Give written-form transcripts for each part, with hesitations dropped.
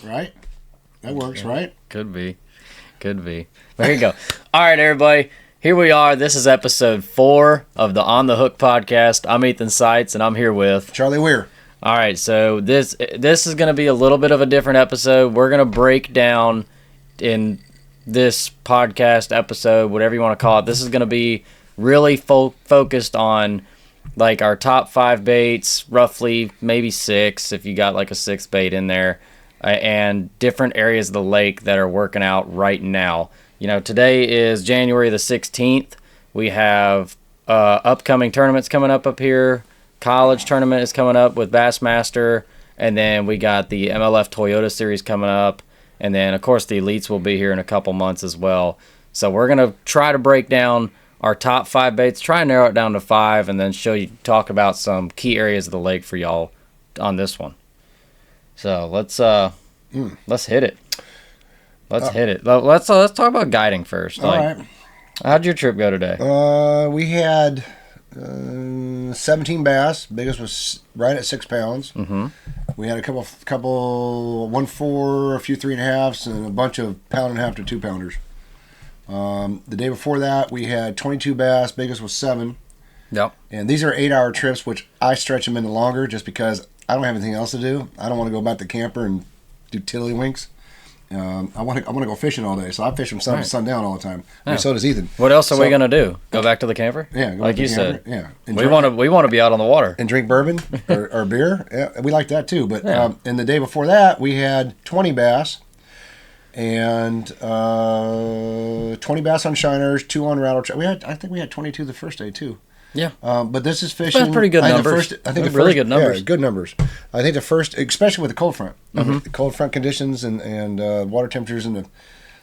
Right? That works, right? Could be. But here you go. All right, everybody. Here we are. This is episode 4 of the On the Hook podcast. I'm Ethan Seitz, and I'm here with Charlie Weir. All right, so this is going to be a little bit of a different episode. We're going to break down in this podcast episode, whatever you want to call it. This is going to be really focused on like our top 5 baits, roughly maybe 6 if you got like a 6th bait in there, and different areas of the lake that are working out right now. You know, today is January the 16th. We have upcoming tournaments coming up here. College tournament is coming up with Bassmaster, and then we got the MLF Toyota Series coming up, and then of course the elites will be here in a couple months as well. So we're gonna try to break down our top 5 baits, try and narrow it down to 5, and then talk about some key areas of the lake for y'all on this one. So let's hit it. Hit it. Let's talk about guiding first. All right. How'd your trip go today? We had 17 bass. Biggest was right at 6 pounds. Mm-hmm. We had a couple 1.4, a few 3.5s, and a bunch of 1.5 to 2 pounders. The day before that, we had 22 bass. Biggest was 7. Yep. And these are 8-hour trips, which I stretch them into longer just because I don't have anything else to do. I don't want to go back to camper and do tiddlywinks. I want to go fishing all day, so I fish from sun to sundown all the time. Yeah. And so does Ethan. What else are we gonna do? Go back to the camper? Yeah, like you said. Yeah, we want to be out on the water and drink bourbon or beer. Yeah, we like that too. But and the day before that, we had 20 bass and 20 bass on shiners, 2 on rattle trap. I think we had 22 the first day too. Yeah. But this is fishing. That's pretty good numbers. I think really good numbers. Yeah, good numbers. I think the first, especially with the cold front, Mm-hmm. the cold front conditions and water temperatures in the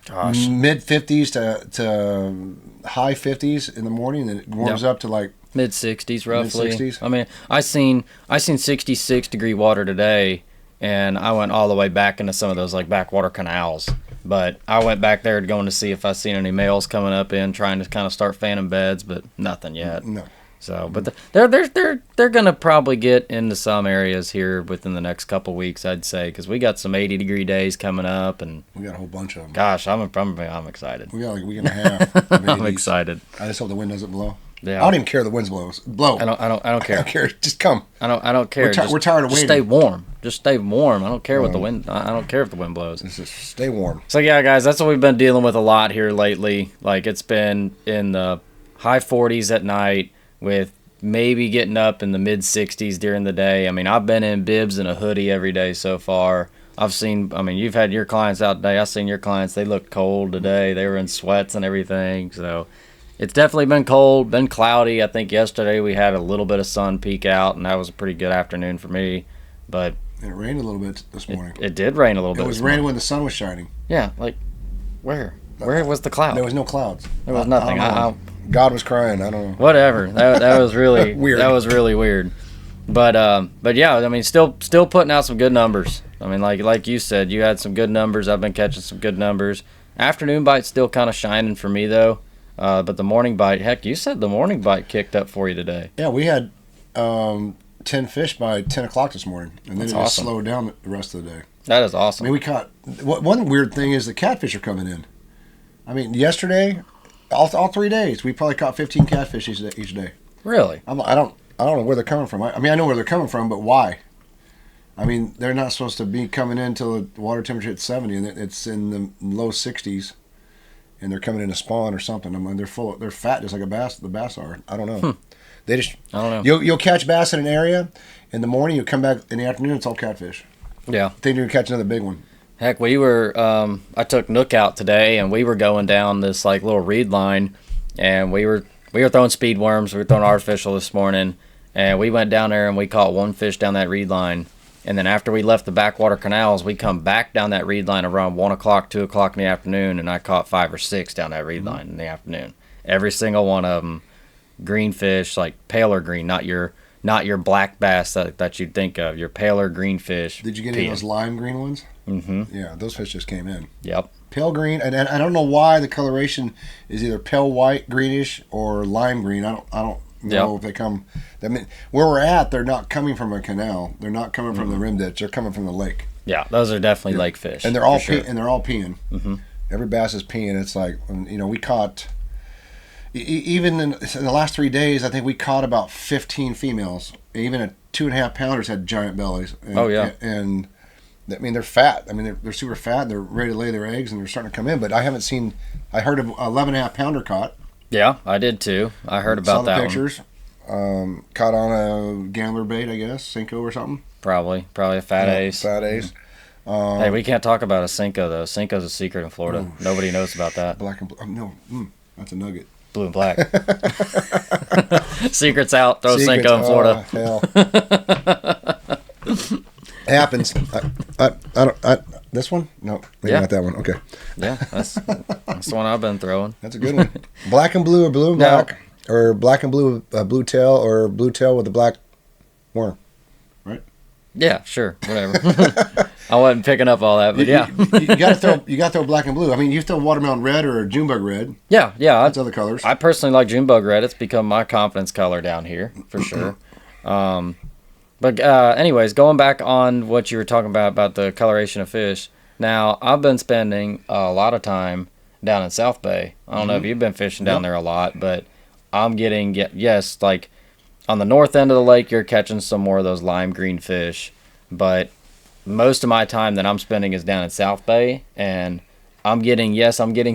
mid 50s to high 50s in the morning, and it warms up to like mid 60s roughly. Mid-60s. I mean, I seen 66 degree water today, and I went all the way back into some of those like backwater canals. But I went back there going to see if I seen any males coming up in, trying to kind of start fanning beds, but nothing yet. No. So, but they're gonna probably get into some areas here within the next couple weeks, I'd say, because we got some 80-degree days coming up, and we got a whole bunch of them. Gosh, I'm excited. We got like a week and a half. I'm excited. I just hope the wind doesn't blow. Yeah. I don't even care if the wind blow. I don't care. I don't care. Just come. I don't care. We're tired of waiting. Stay warm. Just stay warm. I don't care what the wind. I don't care if the wind blows. Just stay warm. So yeah, guys, that's what we've been dealing with a lot here lately. Like it's been in the high 40s at night, with maybe getting up in the mid 60s during the day. I mean, I've been in bibs and a hoodie every day so far. You've had your clients out today. I've seen your clients. They look cold today. They were in sweats and everything. So it's definitely been cold, been cloudy. I think yesterday we had a little bit of sun peek out, and that was a pretty good afternoon for me. But it rained a little bit this morning. It did rain a little bit. It was raining when the sun was shining. Yeah, like where? Where was the cloud? There was no clouds. There was nothing. God was crying. I don't know. Whatever. That was really weird. That was really weird. But yeah, I mean, still putting out some good numbers. I mean, like you said, you had some good numbers. I've been catching some good numbers. Afternoon bite's still kind of shining for me though. But the morning bite, heck, you said the morning bite kicked up for you today. Yeah, we had 10 fish by 10 o'clock this morning, and then it just slowed down the rest of the day. That is awesome. I mean, we caught. One weird thing is the catfish are coming in. I mean, yesterday, all 3 days, we probably caught 15 catfish each day. Really? I don't know where they're coming from. I mean, I know where they're coming from, but why? I mean, they're not supposed to be coming in until the water temperature hits 70, and it's in the low 60s, and they're coming in to spawn or something. I mean, they're fat just like the bass are. I don't know. I don't know. You'll catch bass in an area in the morning. You'll come back in the afternoon. It's all catfish. Yeah. Think you're gonna catch another big one. Heck, we were. I took Nook out today, and we were going down this like little reed line, and we were throwing speed worms. We were throwing artificial this morning, and we went down there and we caught 1 fish down that reed line. And then after we left the backwater canals, we come back down that reed line around 1 o'clock, 2 o'clock in the afternoon, and I caught 5 or 6 down that reed line in the afternoon. Every single one of them, green fish, like paler green, not your black bass that you'd think of. Your paler green fish. Did you get any of those lime green ones? Mm-hmm. Yeah, those fish just came in. Yep. Pale green, and I don't know why the coloration is either pale white, greenish, or lime green. I don't know if they come. I mean, where we're at, they're not coming from a canal. They're not coming from the rim ditch. They're coming from the lake. Yeah, those are definitely lake fish. And they're all sure. and they're all peeing. Mm-hmm. Every bass is peeing. It's like, we caught, even in the last 3 days, I think we caught about 15 females. Even a 2.5 pounders had giant bellies. And, oh yeah. And I mean, they're fat. I mean, they're super fat. They're ready to lay their eggs, and they're starting to come in. But I haven't seen. I heard of 11.5 pounder caught. Yeah, I did too. I heard about that. Saw the pictures. Caught on a gambler bait, I guess, Cinco or something. Probably a fat ace. Fat ace. Hey, we can't talk about a Cinco though. Cinco's a secret in Florida. Nobody knows about that. Black and blue. No, that's a nugget. Blue and black. Secrets out. Throw Cinco in Florida. Hell. Happens. I don't. This one? No, maybe not that one. Okay. Yeah, that's the one I've been throwing. That's a good one. Black and blue or blue and black, or black and blue with blue tail, or blue tail with a black worm. Right? Yeah, sure, whatever. I wasn't picking up all that, but yeah. you gotta throw black and blue. I mean, you throw watermelon red or Junebug red. Yeah. That's other colors. I personally like Junebug red. It's become my confidence color down here for sure. But anyways, going back on what you were talking about the coloration of fish. Now, I've been spending a lot of time down in South Bay. I don't know if you've been fishing down there a lot, but I'm getting, yes, like on the north end of the lake, you're catching some more of those lime green fish. But most of my time that I'm spending is down in South Bay, and I'm getting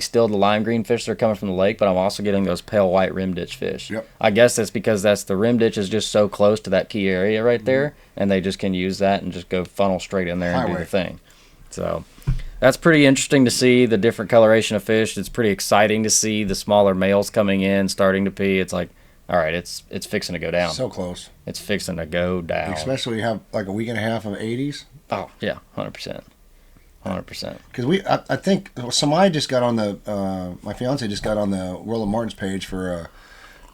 still the lime green fish that are coming from the lake, but I'm also getting those pale white rim ditch fish. Yep. I guess that's because the rim ditch is just so close to that key area right there, and they just can use that and just go funnel straight in there and do the thing. So that's pretty interesting to see the different coloration of fish. It's pretty exciting to see the smaller males coming in, starting to pee. It's like, all right, it's fixing to go down. So close. It's fixing to go down. Especially when you have like a week and a half of 80s. Oh, yeah, 100%. 100%. Because I think Samai just got on the my fiance just got on the World of Martin's page for a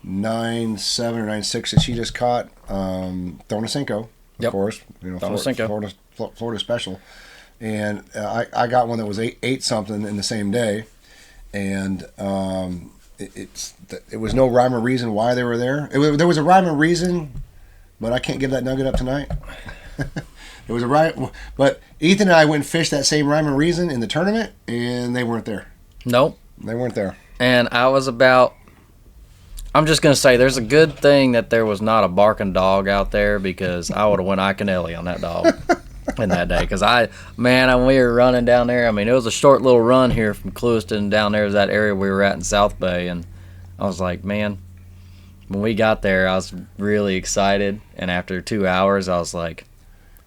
9.7 or 9.6 that she just caught throwing a Cinco, of course, Florida special, and I got one that was eight something in the same day, and it was no rhyme or reason why they were there. There was a rhyme or reason, but I can't give that nugget up tonight. It was but Ethan and I went and fished that same rhyme and reason in the tournament, and they weren't there. Nope. They weren't there. And I'm just going to say, there's a good thing that there was not a barking dog out there, because I would have went Iconelli on that dog in that day. Because when we were running down there, I mean, it was a short little run here from Clewiston down there to that area we were at in South Bay, and I was like, man, when we got there, I was really excited, and after 2 hours, I was like,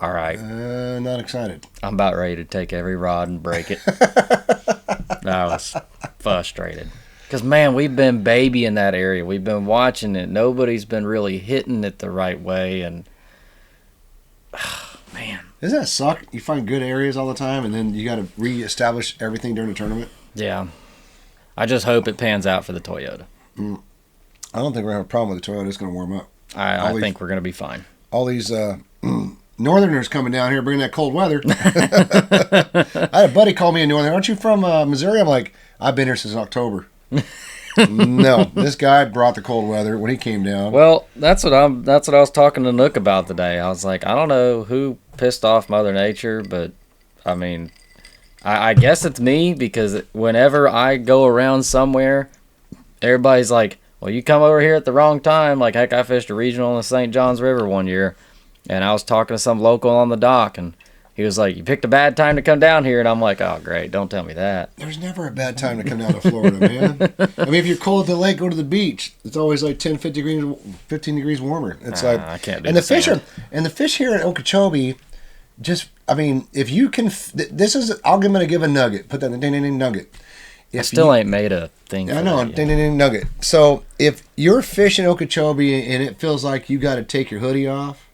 all right. Not excited. I'm about ready to take every rod and break it. I was frustrated. Because, man, we've been babying that area. We've been watching it. Nobody's been really hitting it the right way. And, man. Doesn't that suck? You find good areas all the time, and then you got to reestablish everything during the tournament? Yeah. I just hope it pans out for the Toyota. I don't think we're going to have a problem with the Toyota. It's going to warm up. I think we're going to be fine. All these Northerners coming down here bringing that cold weather. I had a buddy call me a Northerner. Aren't you from Missouri? I'm like, I've been here since October. No, this guy brought the cold weather when he came down. Well, that's what I was talking to Nook about today. I was like, I don't know who pissed off Mother Nature, but I mean, I guess it's me, because whenever I go around somewhere, everybody's like, well, you come over here at the wrong time. Like, heck, I fished a regional in the St. Johns River one year, and I was talking to some local on the dock, and he was like, you picked a bad time to come down here. And I'm like, oh, great, don't tell me that. There's never a bad time to come down to Florida, man. I mean, if you're cold at the lake, go to the beach. It's always like 10, 15 degrees warmer. It's like, I can't do and the fish here at Okeechobee, I mean, if you can, this is, I'm going to give a nugget. Put that in the ding-ding-ding nugget. I still ain't made a thing. I know, ding-ding-ding nugget. So if you're fishing Okeechobee and it feels like you got to take your hoodie off,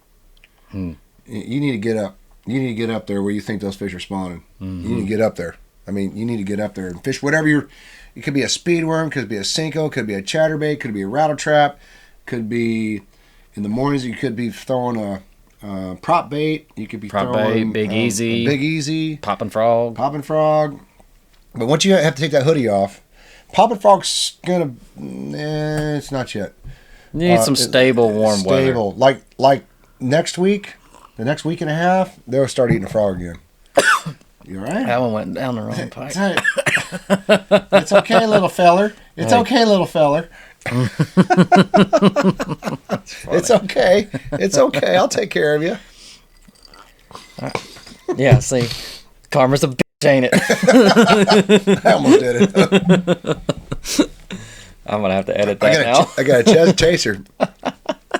you need to get up. You need to get up there where you think those fish are spawning. Mm-hmm. You need to get up there. I mean, you need to get up there and fish whatever it could be a speed worm, could be a Cinco, could be a chatterbait, could be a rattle trap, could be in the mornings you could be throwing a prop bait. You could be throwing Big Easy, Poppin' Frog. But once you have to take that hoodie off, Poppin' Frog's gonna. It's not yet. You need some stable, warm weather. Like next week. The next week and a half, they'll start eating a frog again. You all right? That one went down the wrong pipe. It's okay, little feller. It's okay, little feller. It's okay. It's okay. I'll take care of you. Yeah, see, karma's a bitch, ain't it? I almost did it. I'm gonna have to edit that now. I got a chaser.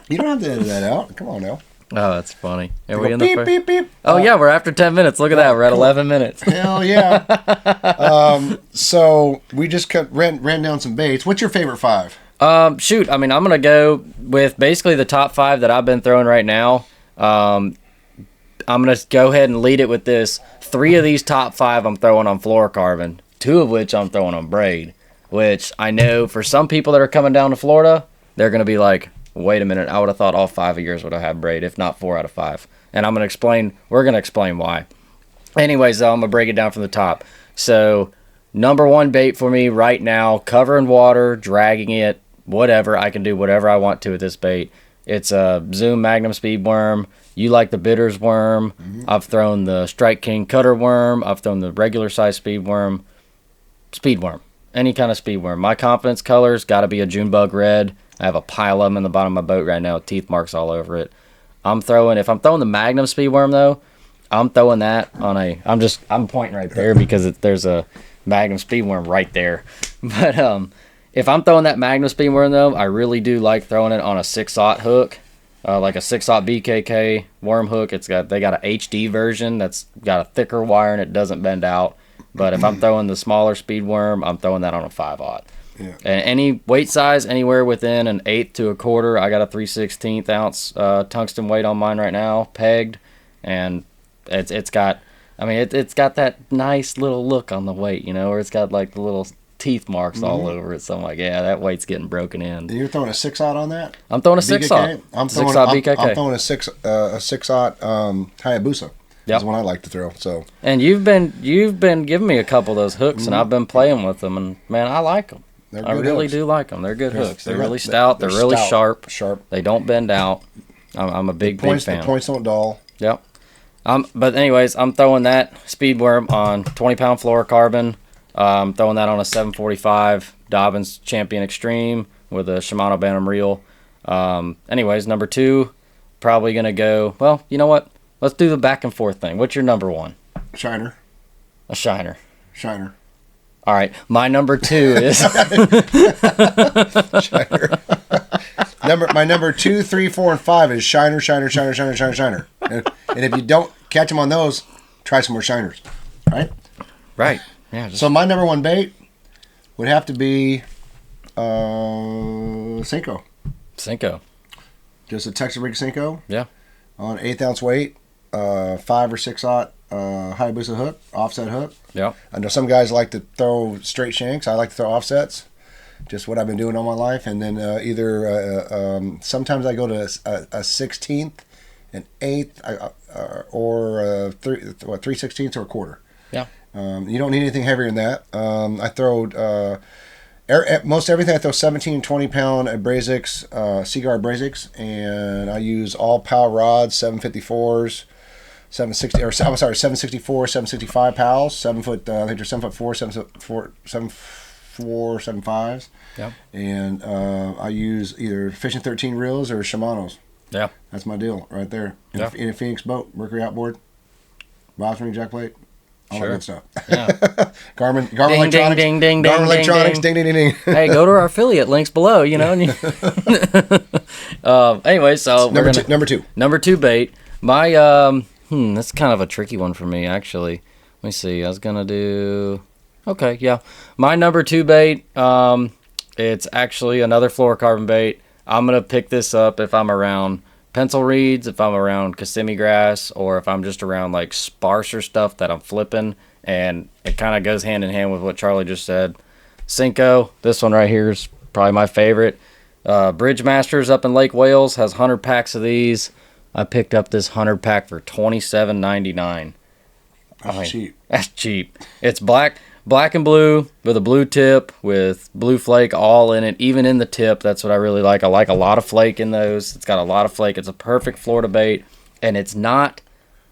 You don't have to edit that out. Come on now. Oh, that's funny. Are we Go in beep, the beep, beep. Oh yeah, we're after 10 minutes. Look at that. We're at 11 minutes. Hell yeah. So we just ran down some baits. What's your favorite 5? Shoot. I mean, I'm gonna go with basically the top 5 that I've been throwing right now. I'm gonna go ahead and lead it with this. 3 of these top 5 I'm throwing on fluorocarbon. 2 of which I'm throwing on braid. Which I know for some people that are coming down to Florida, they're gonna be like, wait a minute, I would have thought all 5 of yours would have had braid, if not 4 out of 5. And we're going to explain why. Anyways, though, I'm going to break it down from the top. So, number 1 bait for me right now, covering water, dragging it, whatever. I can do whatever I want to with this bait. It's a Zoom Magnum Speed Worm. You like the Bitters Worm. Mm-hmm. I've thrown the Strike King Cutter Worm. I've thrown the regular size Speed Worm. Speed Worm. Any kind of Speed Worm. My confidence color's got to be a June Bug Red. I have a pile of them in the bottom of my boat right now with teeth marks all over it. If I'm throwing the Magnum Speed Worm though, I'm throwing that on I'm pointing right there because there's a Magnum Speed Worm right there. But if I'm throwing that Magnum Speed Worm though, I really do like throwing it on a 6/0 hook, like a 6/0 BKK worm hook. They got an HD version that's got a thicker wire and it doesn't bend out. But if I'm throwing the smaller Speed Worm, I'm throwing that on a 5/0. Yeah. And any weight size, anywhere within an 1/8 to a quarter. I got a 3/16 ounce tungsten weight on mine right now, pegged, and it's got that nice little look on the weight, or it's got like the little teeth marks all over it. So I'm like, yeah, that weight's getting broken in. And you're throwing a 6/0 on that? I'm throwing a 6/0. I'm throwing BKK. I'm throwing a 6/0 Hayabusa. That's one I like to throw. So. And you've been giving me a couple of those hooks, and I've been playing with them, and man, I like them. I really do like them. They're good hooks. They're really stout. They're really sharp. They don't bend out. I'm a big fan. The points don't dull. Yep. But anyways, I'm throwing that Speed Worm on 20-pound fluorocarbon. I'm throwing that on a 745 Dobbins Champion Extreme with a Shimano Bantam reel. Anyways, number 2, probably going to go, well, you know what? Let's do the back and forth thing. What's your number 1? Shiner. A Shiner. Shiner. All right, my number 2 is Shiner. My number 2, 3, 4, and 5 is Shiner, Shiner, Shiner, Shiner, Shiner, Shiner. And if you don't catch them on those, try some more Shiners. Right? Right. Yeah. So my number 1 bait would have to be Senko. Senko. Just a Texas rig Senko. Yeah. On 1/8 ounce weight, 5 or 6/0 Hayabusa hook, offset hook. Yeah. I know some guys like to throw straight shanks. I like to throw offsets. Just what I've been doing all my life. And then sometimes I go to a 16th, an 1/8, or 3/16 or a quarter. Yeah. You don't need anything heavier than that. I throw most everything. I throw 17 and 20 pound Abrasics, Seaguard Abrasics, and I use all power rods, 754s. 764, 765 pals, 7 foot. I think they're 7'4", 7'4", 7'5". Yep. And I use either Fishing 13 reels or Shimano's. Yeah. That's my deal right there. In a Phoenix boat, Mercury outboard, Bob's ring jack plate, all that good stuff. Yeah. Garmin ding, Electronics. Ding, ding, ding, Garmin ding, Electronics. ding, ding, ding, ding, ding. Hey, go to our affiliate links below. Anyway, so number two bait. My that's kind of a tricky one for me, actually. Let me see. I was gonna do. Okay, yeah. My number 2 bait. It's actually another fluorocarbon bait. I'm gonna pick this up if I'm around pencil reeds, if I'm around Kissimmee grass, or if I'm just around like sparser stuff that I'm flipping. And it kind of goes hand in hand with what Charlie just said. Senko. This one right here is probably my favorite. Bridgemasters up in Lake Wales has 100 packs of these. I picked up this 100 pack for $27.99. That's cheap. That's cheap. It's black and blue with a blue tip with blue flake all in it, even in the tip. That's what I really like. I like a lot of flake in those. It's got a lot of flake. It's a perfect Florida bait, and it's not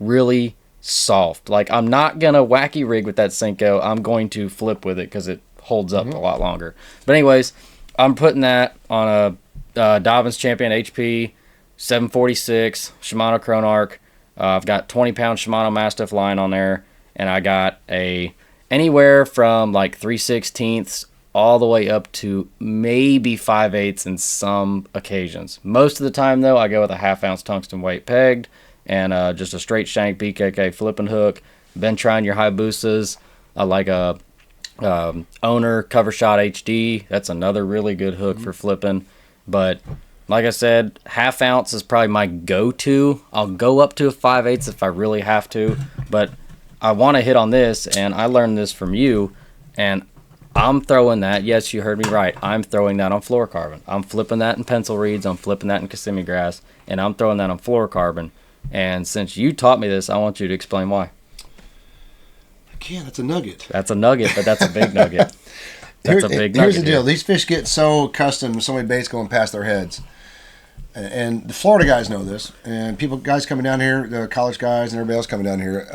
really soft. Like, I'm not going to wacky rig with that Senko. I'm going to flip with it because it holds up a lot longer. But anyways, I'm putting that on a Dobbins Champion HP 746 Shimano Chronarch. I've got 20-pound Shimano Mastiff line on there, and I got anywhere from like 3/16 all the way up to maybe 5/8 in some occasions. Most of the time, though, I go with a 1/2 ounce tungsten weight pegged and just a straight shank BKK flipping hook. Been trying your Hayabusas. I like a Owner Cover Shot HD. That's another really good hook for flipping. But like I said, 1/2 ounce is probably my go-to. I'll go up to a 5/8 if I really have to, but I want to hit on this, and I learned this from you, and I'm throwing that. Yes, you heard me right. I'm throwing that on fluorocarbon. I'm flipping that in pencil reeds. I'm flipping that in Kissimmee grass, and I'm throwing that on fluorocarbon. And since you taught me this, I want you to explain why. Yeah, that's a nugget. That's a nugget, but that's a big nugget. That's a big nugget. Here's the deal. These fish get so accustomed to so many baits going past their heads. And the Florida guys know this. And guys coming down here, the college guys and everybody else coming down here,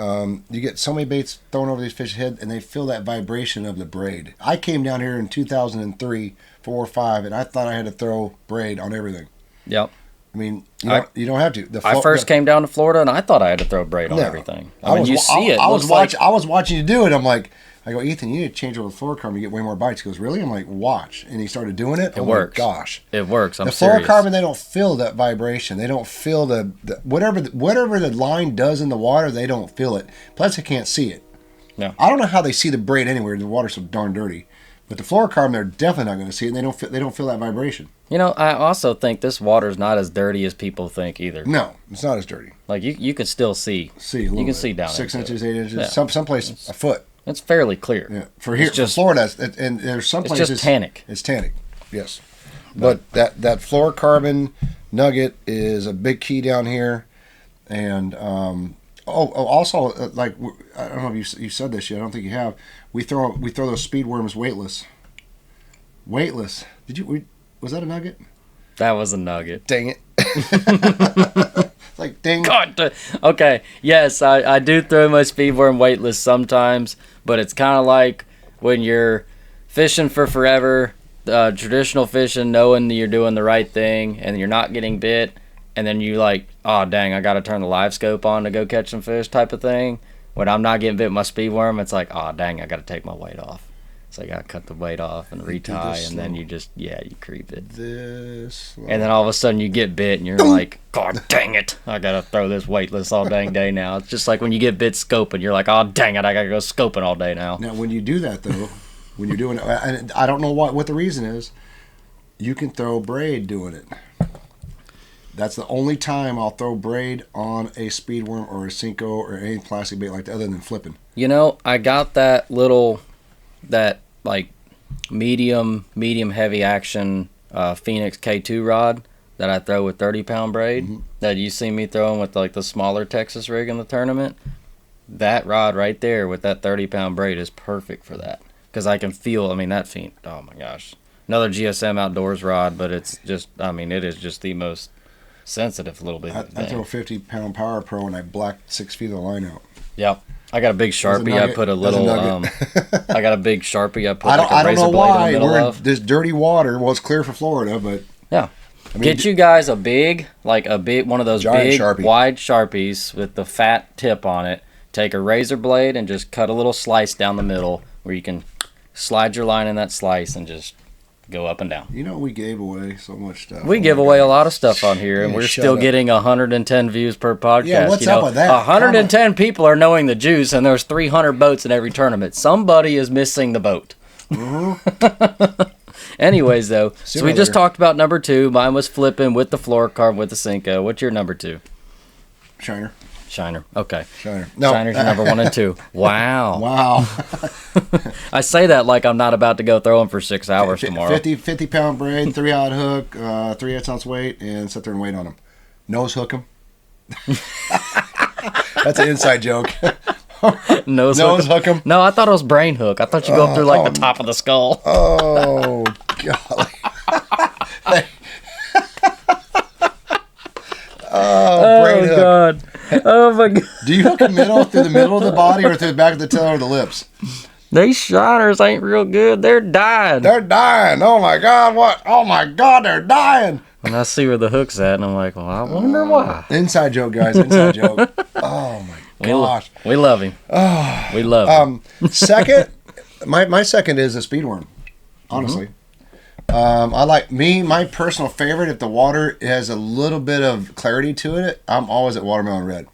you get so many baits thrown over these fish's head, and they feel that vibration of the braid. I came down here in 2003, 4 or 5, and I thought I had to throw braid on everything. Yep. I mean, you don't have to. I first came down to Florida, and I thought I had to throw braid on everything. I mean, you see it. I was watching you do it. I go, Ethan, you need to change over the fluorocarbon to get way more bites. He goes, really? I'm like, watch. And he started doing it. It works. My gosh. It works. I'm the serious. Fluorocarbon, they don't feel that vibration. They don't feel the whatever the line does in the water, they don't feel it. Plus, they can't see it. Yeah. I don't know how they see the braid anywhere. The water's so darn dirty. But the fluorocarbon, they're definitely not going to see it, and they don't feel that vibration. You know, I also think this water's not as dirty as people think either. No, it's not as dirty. Like, you can still see. You can see down 6 inches, it. 8 inches, Yeah. someplace a foot. It's fairly clear. Yeah, for Florida, and there's some places it's just tannic. It's tannic, yes. But that fluorocarbon nugget is a big key down here, and also like I don't know if you said this yet. I don't think you have. We throw those speed worms weightless. Weightless. Was that a nugget? That was a nugget. Dang it. Like, dang. God. Okay. Yes, I do throw my speed worm weightless sometimes, but it's kind of like when you're fishing for forever, traditional fishing, knowing that you're doing the right thing and you're not getting bit, and then you like, oh, dang, I got to turn the live scope on to go catch some fish type of thing. When I'm not getting bit with my speed worm, it's like, oh, dang, I got to take my weight off. So I got to cut the weight off and retie, and then you just, you creep it. And then all of a sudden you get bit, and you're like, God dang it, I got to throw this weightless all dang day now. It's just like when you get bit scoping, you're like, oh, dang it, I got to go scoping all day now. Now, when you do that, though, when you're doing it, and I don't know what the reason is, you can throw braid doing it. That's the only time I'll throw braid on a speed worm or a Senko or any plastic bait like that other than flipping. You know, I got that like medium heavy action Phoenix K2 rod that I throw with 30-pound braid that you see me throwing with like the smaller Texas rig in the tournament. That rod right there with that 30-pound braid is perfect for that because I can feel, that fiend, oh my gosh. Another GSM Outdoors rod, but it's just, it is just the most sensitive little bit. I throw a 50-pound Power Pro and I blacked 6 feet of the line out. Yep. I got a big Sharpie. I put a little. I got a big Sharpie. I put I don't know why in the middle we're of in this dirty water. Well, it's clear for Florida, but yeah. Get you guys one of those big Sharpie. Wide Sharpies with the fat tip on it. Take a razor blade and just cut a little slice down the middle where you can slide your line in that slice and just go up and down. You know, we gave away so much stuff. We give away a lot of stuff on here, and we're still getting 110 views per podcast. Yeah, what's up with that? 110 people are knowing the juice, and there's 300 boats in every tournament. Somebody is missing the boat. Anyways, though, so we just talked about number 2. Mine was flipping with the fluorocarbon with the Senko. What's your number 2? Shiner. Okay. No. Shiner's your number 1 and 2. Wow. I say that like I'm not about to go throw them for 6 hours tomorrow. 50-pound braid, 3-aught hook, 3/8 ounce weight, and sit there and wait on them. Nose hook them. That's an inside joke. Nose hook them? No, I thought it was brain hook. I thought you go up through like the top of the skull. Oh, golly. Brain hook. God. Oh my god. Do you hook a minnow through the middle of the body or through the back of the tail or the lips? These shiners ain't real good. They're dying. They're dying. Oh my god, what? Oh my god, they're dying. And I see where the hook's at, and I'm like, well, I wonder why. Inside joke, guys. Inside joke. Oh my gosh. We love him. Oh, we love him. Second, my second is a speedworm. Honestly, I like my personal favorite. If the water has a little bit of clarity to it, I'm always at watermelon red.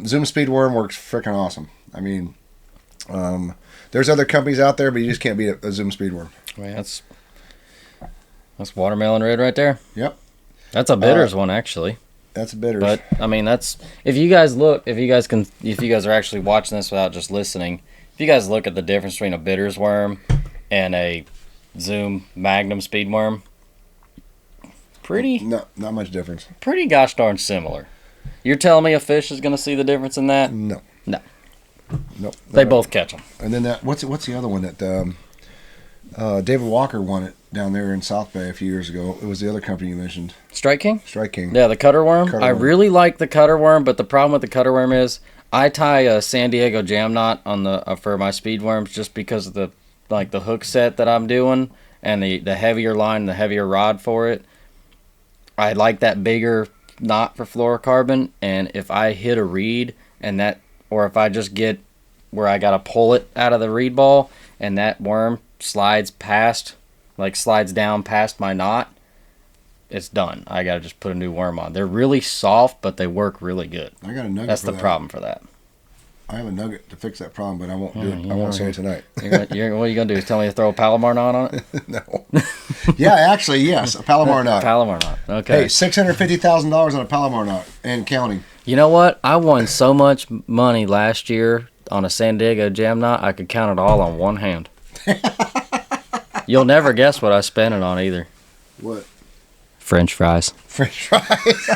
Zoom speedworm works freaking awesome. I mean, there's other companies out there, but you just can't beat a Zoom speedworm. Man, that's watermelon red right there. Yep. That's a bitters one, actually. That's a bitters. But I mean, if you guys are actually watching this without just listening, if you guys look at the difference between a bitters worm and a Zoom Magnum speed worm, not much difference. Pretty gosh darn similar. You're telling me a fish is going to see the difference in that? No. Nope. They both catch them. And then what's the other one that David Walker won it down there in South Bay a few years ago? It was the other company you mentioned. Strike King? Strike King. Yeah, the cutter worm. I really like the cutter worm, but the problem with the cutter worm is I tie a San Diego jam knot on the for my speed worms just because of the hook set that I'm doing and the heavier line, the heavier rod for it. I like that bigger knot for fluorocarbon, and if I hit a reed or if I just get where I gotta pull it out of the reed ball and that worm slides down past my knot, it's done. I gotta just put a new worm on. They're really soft, but they work really good. I got a nugget. That's the problem for that. I have a nugget to fix that problem, but I won't do it. I won't say it tonight. What are you gonna do? Tell me to throw a Palomar knot on it? No. Yeah, actually, yes, a Palomar knot. Palomar knot. Okay. Hey, $650,000 on a Palomar knot and counting. You know what? I won so much money last year on a San Diego jam knot, I could count it all on one hand. You'll never guess what I spent it on either. What? French fries. French fries.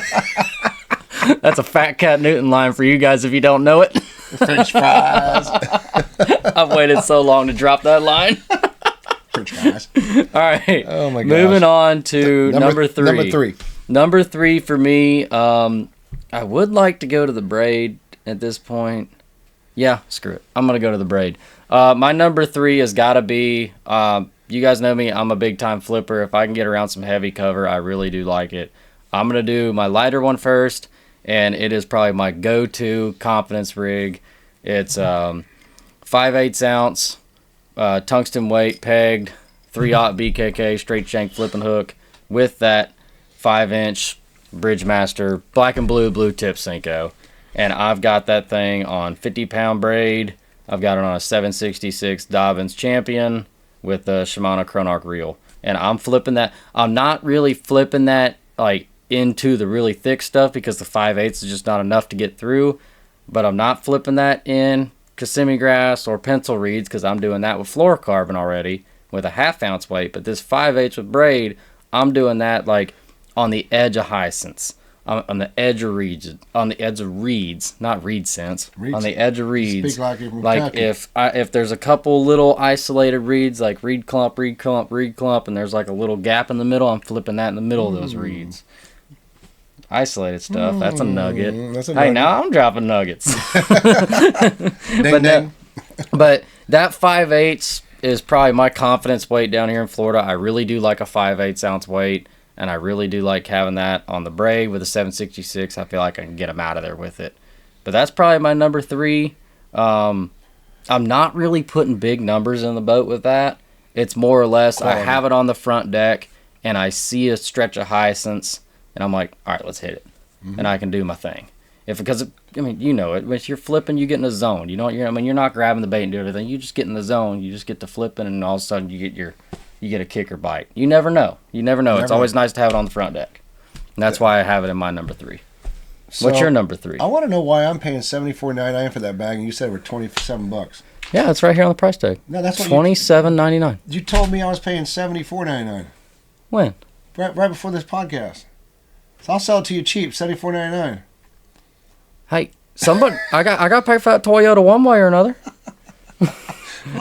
That's a Fat Cat Newton line for you guys if you don't know it. French fries. I've waited so long to drop that line. French fries. All right. Oh my gosh. Moving on to number three. Number three for me. I would like to go to the braid at this point. Yeah, screw it. I'm gonna go to the braid. My number three has got to be. You guys know me. I'm a big time flipper. If I can get around some heavy cover, I really do like it. I'm gonna do my lighter one first. And it is probably my go-to confidence rig. It's 5/8 ounce tungsten weight pegged 3/0 BKK straight shank flipping hook with that 5-inch Bridgemaster black and blue tip Senko. And I've got that thing on 50-pound braid. I've got it on a 766 Dobbins Champion with the Shimano Chronarch reel. And I'm flipping that. I'm not really flipping that into the really thick stuff because the 5/8 is just not enough to get through, but I'm not flipping that in Kissimmee grass or pencil reeds because I'm doing that with fluorocarbon already with a 1/2 ounce weight. But this 5/8 with braid, I'm doing that on the edge of hyacinths, on the edge of reeds, not reed scents, on the edge of reeds. Speak like you're from Kentucky. If there's a couple little isolated reeds like reed clump, and there's a little gap in the middle, I'm flipping that in the middle of those reeds. Isolated stuff. That's a nugget. Hey, now I'm dropping nuggets. But that 5/8 is probably my confidence weight down here in Florida. I really do like a 5/8 ounce weight, and I really do like having that on the braid with a 766. I feel like I can get them out of there with it. But that's probably my number three. I'm not really putting big numbers in the boat with that. It's more or less quality. I have it on the front deck, and I see a stretch of hyacinths, and I'm like, all right, let's hit it. Mm-hmm. And I can do my thing. You know it. When you're flipping, you get in a zone. You're not grabbing the bait and doing everything. You just get in the zone. You just get to flipping, and all of a sudden you get a kicker bite. You never know. It's always nice to have it on the front deck. And that's why I have it in my number three. So, what's your number three? I want to know why I'm paying $74.99 for that bag, and you said it were $27. Yeah, it's right here on the price tag. No, that's what $27.99. You told me I was paying $74.99. When? Right before this podcast. So I'll sell it to you cheap, $74.99. Hey, somebody, I got paid for that Toyota one way or another.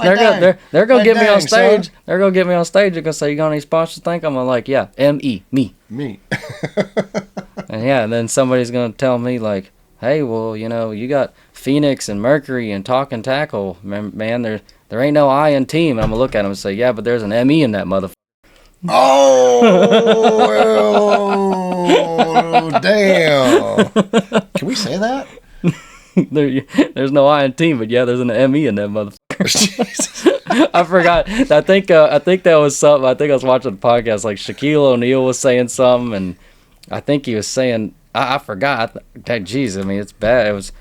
They're gonna get me on stage. Son. They're gonna get me on stage. They're gonna say, "You got any sponsors?" I'm gonna yeah, me. Me. And then somebody's gonna tell me hey, well, you got Phoenix and Mercury and Talk and Tackle. Man, there ain't no I in team. I'm going to look at him and say, yeah, but there's an ME in that motherfucker. Oh, damn. Can we say that? There's no I in team, but yeah, there's an ME in that motherfucker. Jesus. I forgot. I think that was something. I think I was watching the podcast. Like Shaquille O'Neal was saying something, and I think he was saying, I forgot. Jeez, I mean, it's bad. It was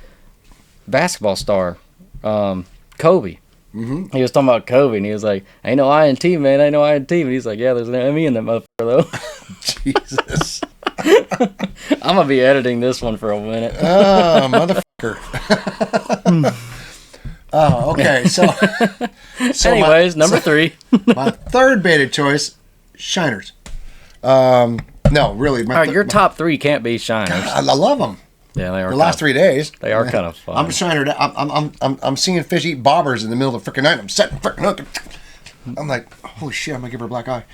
basketball star, Kobe. Mm-hmm. He was talking about Kobe, and he was like, ain't no I in team, man. Ain't no I in team. And he's like, yeah, there's an ME in that motherfucker, though. Jesus. I'm going to be editing this one for a minute. Oh, motherfucker. Oh, okay. So anyways, number 3. My third beta choice, Shiners. No, really. All right, your top 3 can't be Shiners. God, I love them. Yeah, they are. The last 3 days, they are kind of fun. I'm a Shiner. I'm seeing fish eat bobbers in the middle of the freaking night. I'm setting freaking hook. I'm like, holy shit! I'm gonna give her a black eye.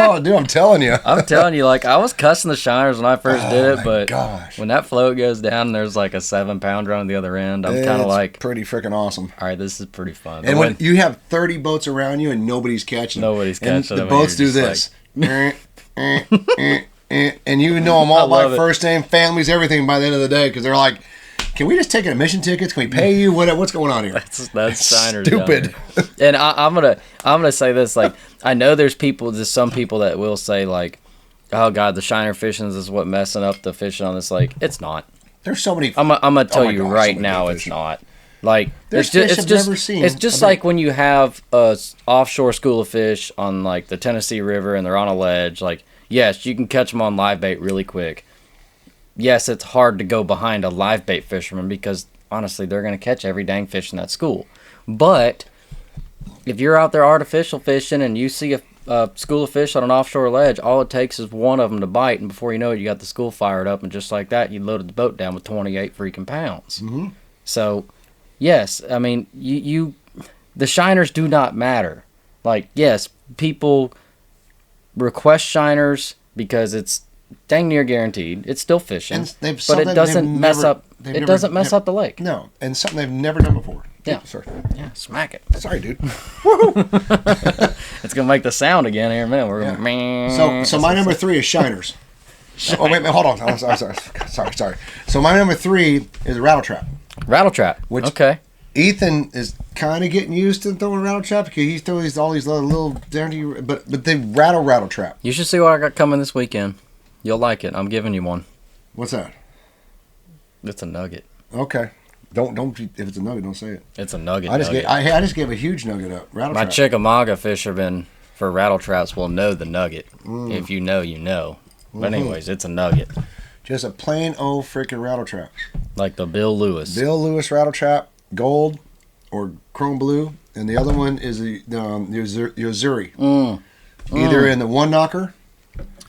Oh, dude, I'm telling you. I'm telling you, like I was cussing the Shiners when I first did it, but gosh. When that float goes down, and there's like a 7-pounder on the other end. I'm kind of like, pretty freaking awesome. All right, this is pretty fun. And when you have 30 boats around you and nobody's catching them, and the boats do this. Like, and you know them all by first name, families, everything by the end of the day because they're like, can we just take admission tickets? Can we pay you? What's going on here? That's Shiners. Stupid. And I'm gonna say this. Like I know there's some people that will say like, oh God, the Shiner fishing is what messing up the fishing on this lake. It's not. There's so many. I'm gonna tell you right now, it's not. Like it's just like when you have a offshore school of fish on like the Tennessee River and they're on a ledge. Like yes, you can catch them on live bait really quick. Yes, it's hard to go behind a live bait fisherman because honestly, they're gonna catch every dang fish in that school. But if you're out there artificial fishing and you see a school of fish on an offshore ledge, all it takes is one of them to bite, and before you know it, you got the school fired up, and just like that, you loaded the boat down with 28 freaking pounds. Mm-hmm. So. Yes, I mean, the Shiners do not matter. Like, yes, people request Shiners because it's dang near guaranteed. It's still fishing, but it doesn't mess up the lake. No, and something they've never done before. Yeah. Sorry. Yeah, smack it. Sorry, dude. Woohoo! It's going to make the sound again here in a minute. We're going So my number 3 is Shiners. Oh, wait, hold on. Oh, sorry. So my number 3 is a rattle trap. Rattle trap. Which okay. Ethan is kind of getting used to throwing rattle trap because he throws all these little dirty, but they rattle trap. You should see what I got coming this weekend. You'll like it. I'm giving you one. What's that? It's a nugget. Okay. Don't if it's a nugget, don't say it. It's a nugget. I just gave a huge nugget up. Rattle My trap. Chickamauga fishermen for rattle traps will know the nugget. If you know, you know. But anyways, it's a nugget. Just a plain old freaking rattle trap. Like the Bill Lewis. Bill Lewis rattle trap, gold or chrome blue, and the other one is the Yozuri. Either in the one knocker.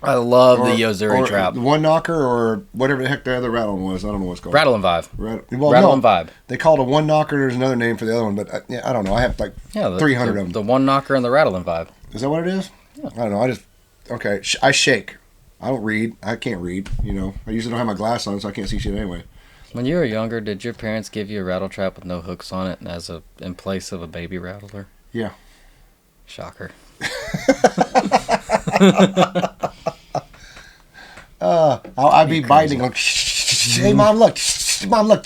I love the Yozuri trap. The one knocker or whatever the heck the other rattle one was. I don't know what it's called. Rattle and Vibe. Rattle and Vibe. They called it a one knocker. There's another name for the other one, but I don't know. I have like 300 of them. The one knocker and the Rattle and Vibe. Is that what it is? Yeah. I don't know. I shake. I don't read. I can't read. I usually don't have my glass on, so I can't see shit anyway. When you were younger, did your parents give you a rattle trap with no hooks on it in place of a baby rattler? Yeah. Shocker. I'd be biting like, hey mom, look, mom, look.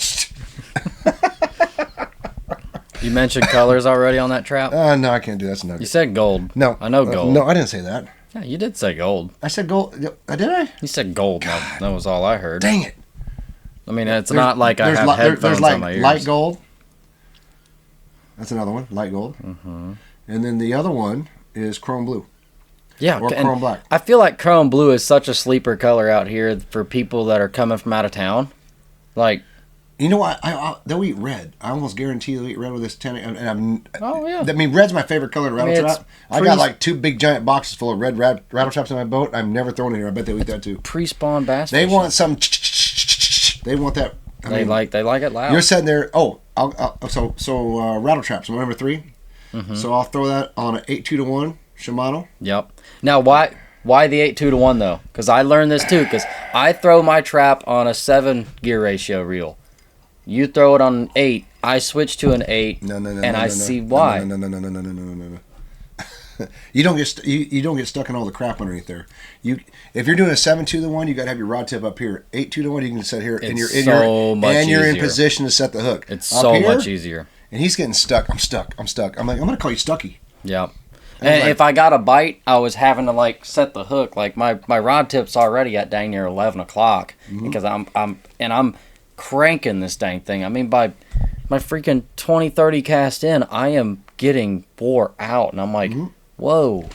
You mentioned colors already on that trap? No, I can't do that. That's a nugget. You said gold. No. I know gold. No, I didn't say that. Yeah, you did say gold. I said gold. Did I? You said gold. That was all I heard. Dang it. I mean, it's not like I have headphones on my ears. Light gold. That's another one. Light gold. Mm-hmm. And then the other one is chrome blue. Yeah. Or chrome black. I feel like chrome blue is such a sleeper color out here for people that are coming from out of town. Like, you know what? They'll eat red. I almost guarantee they'll eat red with this 10. Oh, yeah. I mean, red's my favorite color to rattle trap. I got like 2 big giant boxes full of red rattle traps in my boat. I'm never throwing it here. I bet they'll eat that too. Pre-spawn bass They fishing. want some. They want that. They like it loud. You're sitting there. Oh, so rattle traps. My number 3. Mm-hmm. So I'll throw that on an 8-2-1 Shimano. Yep. Now, why the 8-2-1 though? Because I learned this too. Because I throw my trap on a 7 gear ratio reel. You throw it on an 8. I switch to an 8. And I see why. No. You don't get stuck in all the crap underneath there. If you're doing a 7-2 to 1, you got to have your rod tip up here. 8-2 to 1, you can set here, and you're in position to set the hook. It's so much easier. And he's getting stuck. I'm stuck. I'm like, I'm gonna call you Stucky. Yep. And if I got a bite, I was having to like set the hook. Like my rod tip's already at dang near 11 o'clock because I'm cranking this dang thing. I mean, by my freaking 20-30 cast in, I am getting wore out, and I'm like, whoa,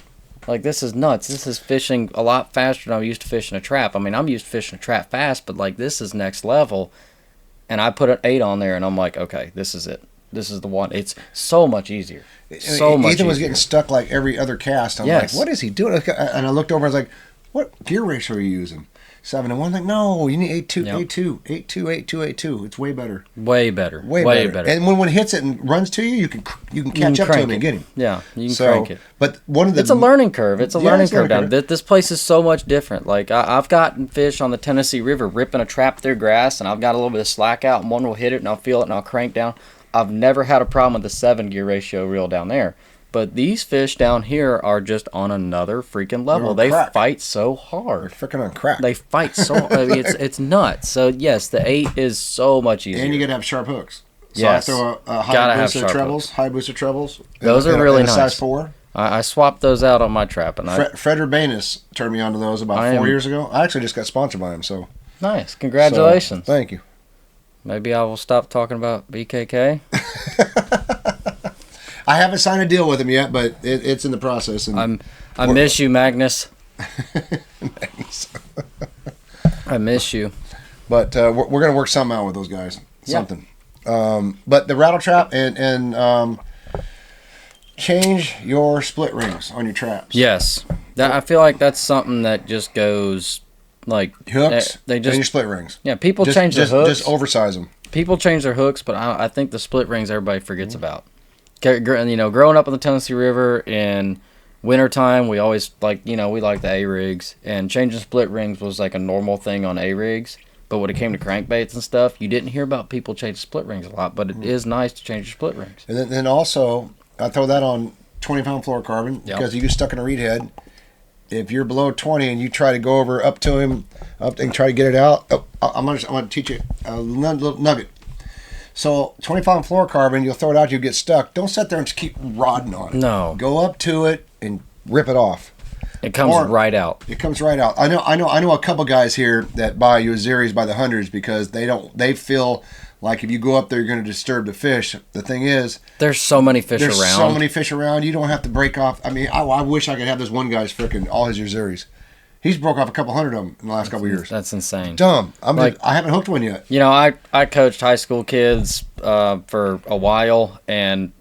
like this is nuts. This is fishing a lot faster than I'm used to fishing a trap. I mean, I'm used to fishing a trap fast, but like this is next level. And I put an 8 on there, and I'm like, okay, this is it. This is the one. It's so much easier. Ethan was getting stuck like every other cast. I'm like, what is he doing? And I looked over and I was like, what gear ratio are you using? 7 to 1. Like, no, you need 8-2. It's way better. Way better. And when it hits it and runs to you, you can catch up to him and get him. Yeah, you can crank it. But it's a learning curve. It's a learning curve down. This place is so much different. Like I've gotten fish on the Tennessee River ripping a trap through grass, and I've got a little bit of slack out, and one will hit it, and I'll feel it, and I'll crank down. I've never had a problem with the 7 gear ratio reel down there. But these fish down here are just on another freaking level. They fight so hard. They're freaking on crack. They fight so hard. I mean, it's nuts. So, yes, the 8 is so much easier. And you got to have sharp hooks. So yes. I throw a high booster trebles. Those are really nice. Size 4. I swapped those out on my trap. And Fred Urbanus turned me onto those about 4 years ago. I actually just got sponsored by him. So nice. Congratulations. So, thank you. Maybe I will stop talking about BKK. I haven't signed a deal with him yet, but it's in the process. And I miss you, Magnus. I miss you. But we're going to work something out with those guys. Something. But the rattle trap and change your split rings on your traps. Yes. I feel like that's something that just goes like hooks. They just and your split rings. Yeah, people change their hooks. Just oversize them. People change their hooks, but I think the split rings everybody forgets about. You know, growing up on the Tennessee River in wintertime, we always we like the A-rigs, and changing split rings was like a normal thing on A-rigs. But when it came to crankbaits and stuff, you didn't hear about people changing split rings a lot, but it is nice to change your split rings. And then also, I throw that on 20-pound fluorocarbon because you get stuck in a reed head. If you're below 20 and you try to go up to him and try to get it out, I'm gonna teach you a little nugget. So 25 fluorocarbon, you'll throw it out, you get stuck. Don't sit there and just keep rodding on it. No. Go up to it and rip it off. It comes right out. It comes right out. I know a couple guys here that buy your Series by the hundreds because they feel like if you go up there, you're going to disturb the fish. The thing is, there's so many fish around. There's so many fish around. You don't have to break off. I mean, I wish I could have this one guy's freaking all his Series. He's broke off a couple hundred of them in the last couple years. That's insane. Dumb. I haven't hooked one yet. You know, I coached high school kids for a while, and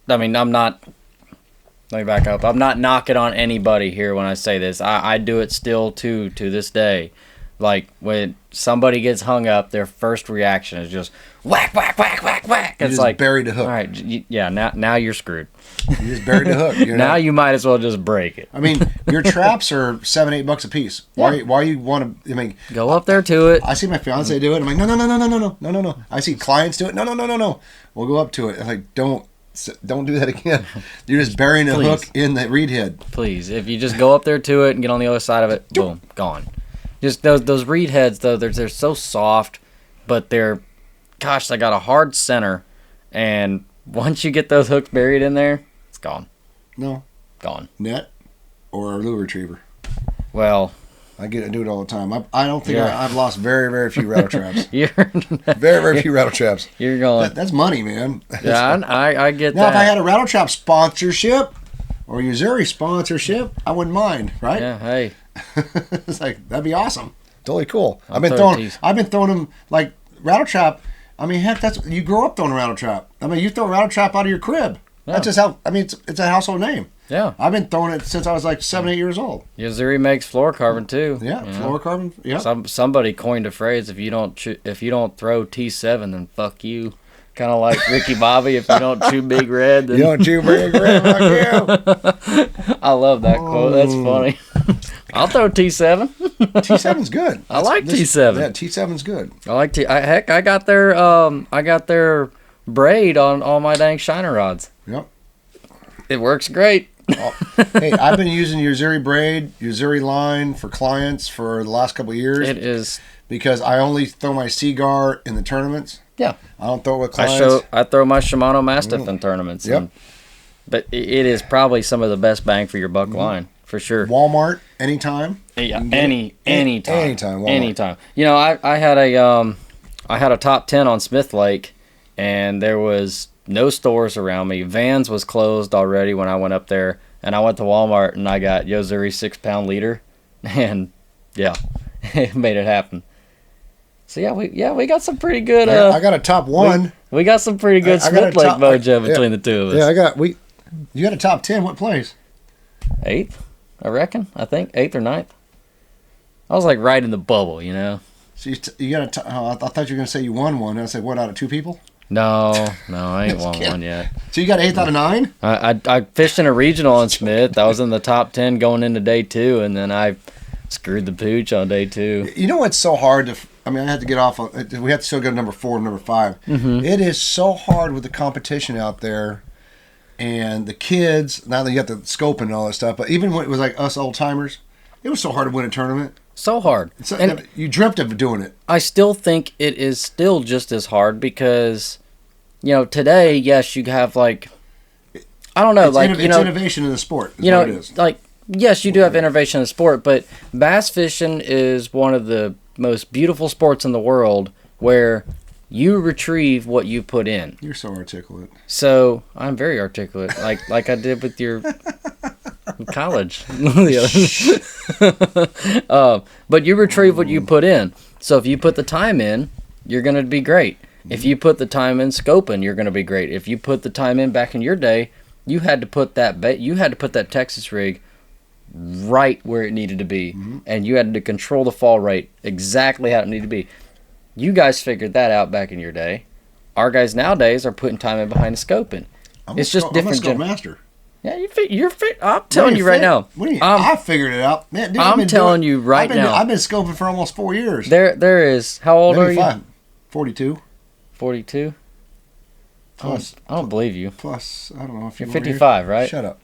I mean, let me back up. I'm not knocking on anybody here when I say this. I do it still to this day. Like when somebody gets hung up, their first reaction is just whack, whack, whack, whack, whack. It's like buried the hook. All right, yeah. Now you're screwed. You just buried the hook. Now you might as well just break it. I mean, your traps are $7-8 a piece. Why you want to? I mean, go up there to it. I see my fiance do it. I'm like, no. I see clients do it. No. We'll go up to it. I'm like, don't do that again. You're just burying the hook in the reed head. Please, if you just go up there to it and get on the other side of it, boom, gone. Just those reed heads though, they're so soft, but they got a hard center, and once you get those hooks buried in there, it's gone. No, gone. Net or a lure retriever. Well, I do it all the time. I don't think I've lost very, very few rattle traps. Very, very few rattle traps. You're going. That's money, man. Yeah, I get that. Now, if I had a rattle trap sponsorship or your Missouri sponsorship, I wouldn't mind, right? Yeah. Hey. It's like that'd be awesome. Totally cool. I've been throwing them like rattle trap. I mean, heck, you grow up throwing a rattle trap. I mean, you throw a rattle trap out of your crib. Yeah. That's just how. I mean, it's a household name. Yeah. I've been throwing it since I was like 7-8 years old. Missouri makes fluorocarbon too. Yeah, fluorocarbon. Yeah. Somebody coined a phrase: if you don't throw T7, then fuck you. Kind of like Ricky Bobby, if you don't chew Big Red, then... You don't chew Big Red, fuck you. I love that quote. That's funny. I'll throw T7. T7's good. I like T7. Yeah, T7's good. I like heck, I got their braid on all my dang shiner rods. Yep. It works great. Hey, I've been using Uzuri braid, Uzuri line for clients for the last couple of years. It is because I only throw my Seagar in the tournaments. Yeah. I don't throw it with clients. I throw my Shimano Mastiff in tournaments. Yep. But it is probably some of the best bang for your buck line, for sure. Walmart, anytime. Yeah, anytime. Anytime. Walmart. Anytime. You know, I had a top 10 on Smith Lake, and there was no stores around me. Vans was closed already when I went up there, and I went to Walmart and I got Yozuri 6-pound leader, and yeah, it made it happen. So we got some pretty good. I got a top 1. We got some pretty good Smith Lake mojo between the two of us. Yeah, you got a top 10. What place? 8th, I reckon. I think 8th or 9th. I was like right in the bubble, you know. So you got I thought you were gonna say you won one. I said, what, out of 2 people? No, I ain't won one yet. So you got 8th out of 9? I fished in a regional in Smith. I was in the top 10 going into day 2, and then I screwed the pooch on day 2. You know what's so hard to? I mean, I had to get off. We have to still go to number 4 and number 5. Mm-hmm. It is so hard with the competition out there, and the kids. Now that you got the scope and all that stuff, but even when it was like us old timers, it was so hard to win a tournament. So hard. And you dreamt of doing it. I still think it is still just as hard because, you know, today, yes, you have like, I don't know, it's innovation in the sport. You know, like, yes, you do have innovation in the sport, but bass fishing is one of the most beautiful sports in the world where you retrieve what you put in. You're so articulate. So I'm very articulate, like I did with your college. But you retrieve what you put in. So if you put the time in, you're going to be great. If you put the time in scoping, you're going to be great. If you put the time in back in your day, you had to put that Texas rig right where it needed to be, and you had to control the fall rate exactly how it needed to be. You guys figured that out back in your day. Our guys nowadays are putting time in behind the scoping. It's just different. I'm a scope master. Yeah, I'm telling you right now. What do you? I figured it out, man. Dude, I'm telling you right now. I've been scoping for almost 4 years. There is. How old are you? 42. 42. Plus, I don't believe you. Plus, I don't know if you're 55, right? Shut up.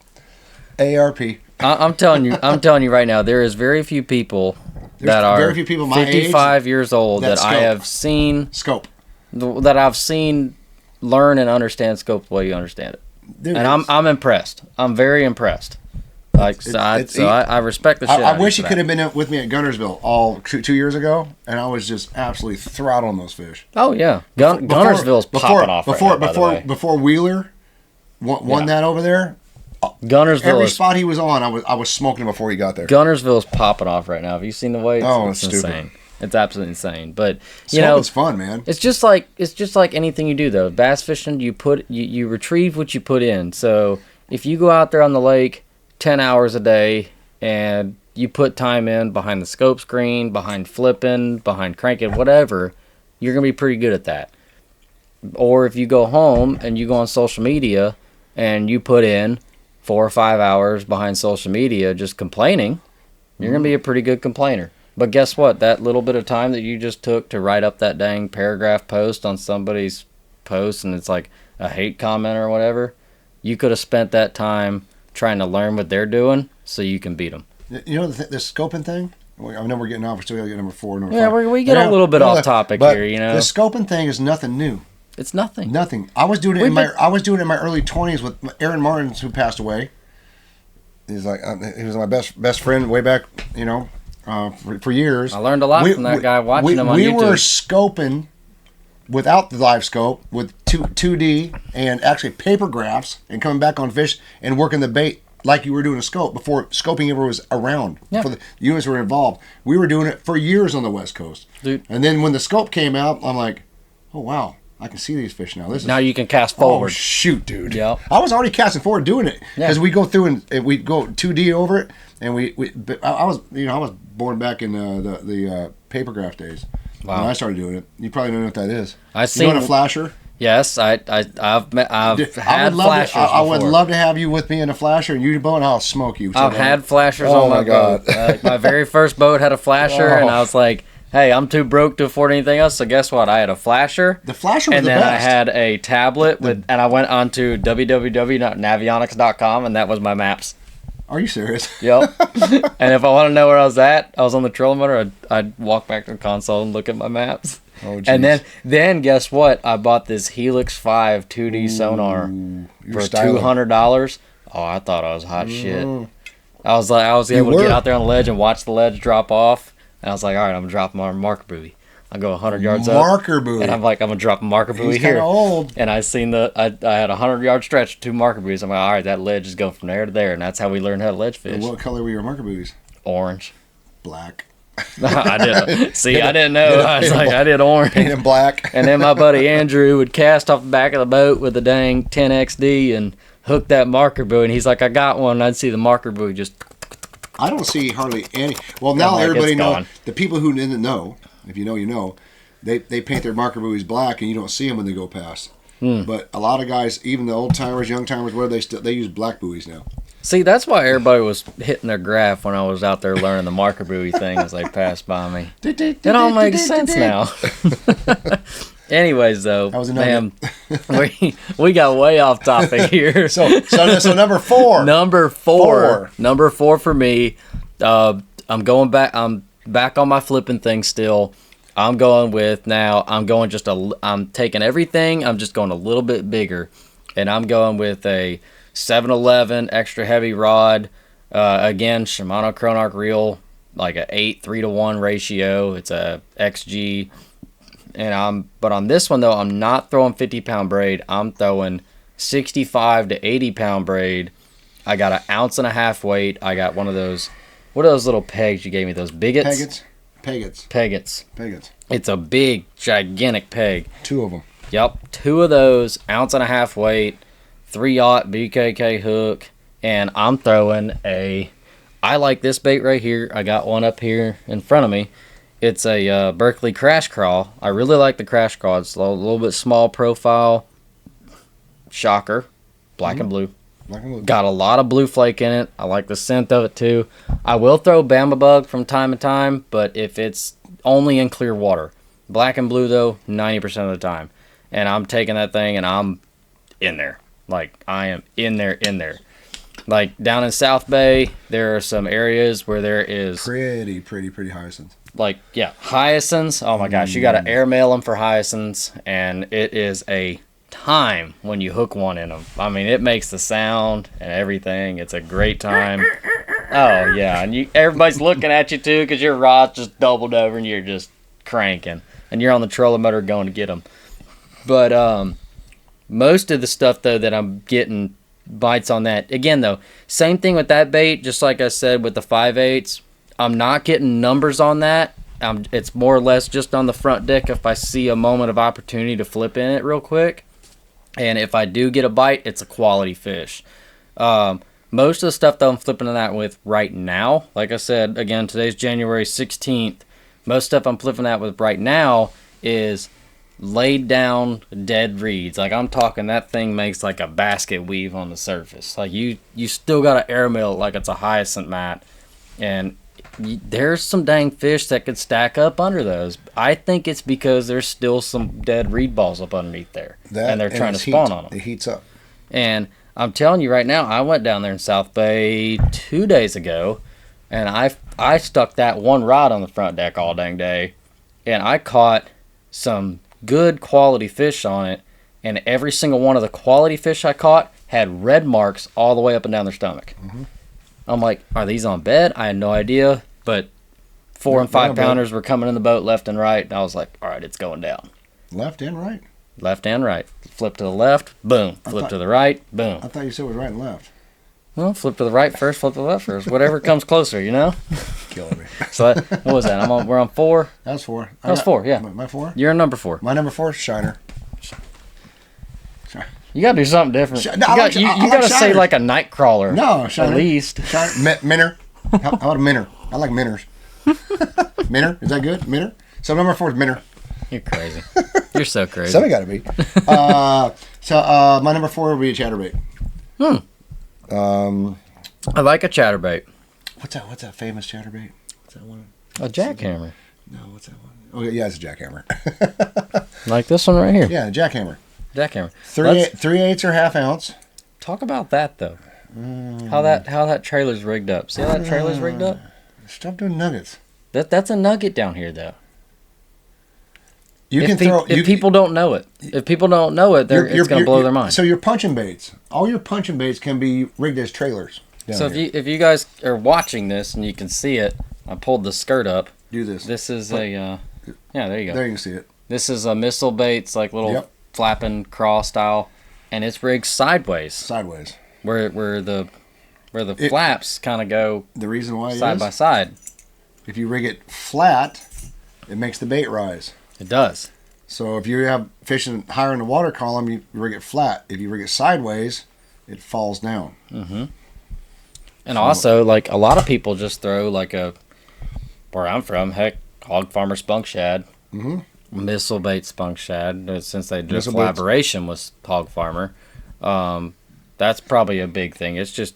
ARP. I'm telling you. I'm telling you right now. There is very few people that are very few people my 55 age years old that I have seen that I've seen learn and understand scope the way you understand it. Dude, and I'm impressed. I'm very impressed. Like I respect the shit. I wish you could have been with me at Gunnersville all 2 years ago, and I was just absolutely throttling those fish. Oh yeah, Gunnersville's popping off before Wheeler won that over there. Gunnersville. Every spot he was on, I was smoking him before he got there. Gunnersville's popping off right now. Have you seen the way? It's insane. It's absolutely insane. But it's fun, man. It's just like anything you do though. Bass fishing, you retrieve what you put in. So if you go out there on the lake 10 hours a day and you put time in behind the scope screen, behind flipping, behind cranking, whatever, you're gonna be pretty good at that. Or if you go home and you go on social media and you put in 4 or 5 hours behind social media just complaining, you're going to be a pretty good complainer. But guess what? That little bit of time that you just took to write up that dang paragraph post on somebody's post, and it's like a hate comment or whatever, you could have spent that time trying to learn what they're doing so you can beat them. You know the scoping thing? I know we're getting off. We're still going to get number 4, number 5. Yeah, we get a little bit off topic here, you know. The scoping thing is nothing new. It's nothing. Nothing. I was doing it in my early 20s with Aaron Martins, who passed away. He was my best friend way back, you know, for years. I learned a lot from that guy watching him on YouTube. We were scoping without the live scope with 2D and actually paper graphs and coming back on fish and working the bait like you were doing a scope before scoping ever was around. Yeah. Before the units were involved. We were doing it for years on the West Coast. Dude. And then when the scope came out, I'm like, oh wow. I can see these fish now. Now you can cast forward. Oh, shoot, dude. Yeah. I was already casting forward doing it because we go through and we go 2D over it, and I was born back in the paper graph days. Wow. When I started doing it. You probably don't know what that is. You know what a flasher? Yes, I've had flashers. I would before. love to have you with me in a flasher and you boat, and I'll smoke you. I've had flashers Oh on my my God. boat. My very first boat had a flasher, and I was like, hey, I'm too broke to afford anything else, so guess what? I had a flasher. The flasher was and the then best. I had a tablet, and I went on to www.navionics.com, and that was my maps. Are you serious? Yep. And if I want to know where I was at, I was on the trolling motor, I'd walk back to the console and look at my maps. Oh, geez. And then guess what? I bought this Helix 5 2D sonar for $200. Oh, I thought I was hot shit. I was able to get out there on the ledge and watch the ledge drop off. And I was like, all right, I'm gonna drop my marker buoy. I go 100 yards up. Marker buoy. And I'm like, I'm gonna drop a marker buoy He's here. kinda old. And I seen I had a 100-yard stretch, 2 marker buoys. I'm like, all right, that ledge is going from there to there, and that's how we learned how to ledge fish. And what color were your marker buoys? Orange. Black. I didn't. See, I didn't know. I was like, I did orange. Painted black. And then my buddy Andrew would cast off the back of the boat with the dang 10XD and hook that marker buoy. And he's like, I got one. And I'd see the marker buoy just. I don't see hardly any. Well, now like, everybody it's knows. gone. The people who didn't know, if you know, you know, they paint their marker buoys black, and you don't see them when they go past. But a lot of guys, even the old timers, young timers, where they use black buoys now. See, that's why everybody was hitting their graph when I was out there learning the marker buoy thing as they passed by me. It all makes sense now. Anyways, though, That was a man, we got way off topic here. So number 4. Number four for me. I'm going back. I'm back on my flipping thing still. I'm taking everything. I'm just going a little bit bigger, and I'm going with a 711 extra heavy rod. Again, Shimano Chronarch reel, like a 8:3-to-1 ratio. It's a XG, but on this one though, I'm not throwing 50-pound braid. I'm throwing 65 to 80-pound braid. I got 1.5 ounces weight. I got one of those. What are those little pegs you gave me? Those bigots? Peggets. It's a big, gigantic peg. 2 of them. Yep, 2 of those, 1.5 ounces weight, 3/0 BKK hook, and I'm throwing I like this bait right here. I got one up here in front of me. It's a Berkeley Crash Crawl. I really like the Crash Crawl. It's a little bit small profile. Shocker. Black and blue. Got a lot of blue flake in it. I like the scent of it too. I will throw Bama Bug from time to time, but if it's only in clear water. Black and blue though, 90% of the time. And I'm taking that thing and I'm in there. Like, I am in there. Like, down in South Bay, there are some areas where there is... Pretty hyacinths. Like, yeah, hyacinths. Oh my gosh, you got to airmail them for hyacinths, and it is a time when you hook one in them. I mean, it makes the sound and everything. It's a great time. Oh, yeah, and everybody's looking at you, too, because your rod's just doubled over and you're just cranking. And you're on the trolling motor going to get them. But most of the stuff, though, that I'm getting bites on that. Again, though, same thing with that bait, just like I said with the 5/8. I'm not getting numbers on that. It's more or less just on the front deck if I see a moment of opportunity to flip in it real quick. And if I do get a bite, it's a quality fish. Most of the stuff that I'm flipping that with right now, like I said, again, today's January 16th. Most stuff I'm flipping that with right now is laid down dead reeds. Like, I'm talking, that thing makes like a basket weave on the surface. Like, you still got to airmail it like it's a hyacinth mat. And there's some dang fish that could stack up under those. I think it's because there's still some dead reed balls up underneath there. And they're trying to spawn on them. It heats up. And I'm telling you right now, I went down there in South Bay 2 days ago, and I stuck that one rod on the front deck all dang day, and I caught some good quality fish on it, and every single one of the quality fish I caught had red marks all the way up and down their stomach. Mm-hmm. I'm like, are these on bed? I had no idea, but 4 and 5 pounders were coming in the boat left and right, and I was like, all right, it's going down. Left and right? Left and right. Flip to the left, boom. Flip to the right, boom. I thought you said it was right and left. Well, flip to the right first, flip to the left first. Whatever comes closer, you know? Killing me. So what was that? We're on 4? That was 4. That was 4, yeah. My 4? You're number 4. My number 4 is Shiner. You gotta do something different. No, you gotta say like a night crawler. No, Shiner. At least. Minner. How about a minner? I like minners. Minner? Is that good? Minner? So number 4 is minner. You're crazy. You're so crazy. Somebody got to be. My number 4 would be a chatterbait. I like a chatterbait. What's that famous chatterbait? What's that one? A jackhammer. No, what's that one? Oh, yeah, it's a jackhammer. Like this one right here. Yeah, a jackhammer. Jackhammer. 3/8 or ½ ounce. Talk about that though. How that trailer's rigged up. See how that trailer's rigged up? Stop doing nuggets. That's a nugget down here though. If people don't know it, it's gonna blow their mind. So your punching baits, all your punching baits can be rigged as trailers. So if you guys are watching this and you can see it, I pulled the skirt up. Do this. This is there you go. There you can see it. This is a missile baits, like little flapping crawl style, and it's rigged sideways. Where the flaps kind of go. The reason why side by side. If you rig it flat, it makes the bait rise. It does. So if you have fishing higher in the water column, you rig it flat. If you rig it sideways, it falls down. Mm-hmm. And also, like, a lot of people just throw, like, where I'm from, heck, Hog Farmer Spunk Shad, Missile Bait Spunk Shad, since they did a collaboration with Hog Farmer. That's probably a big thing. It's just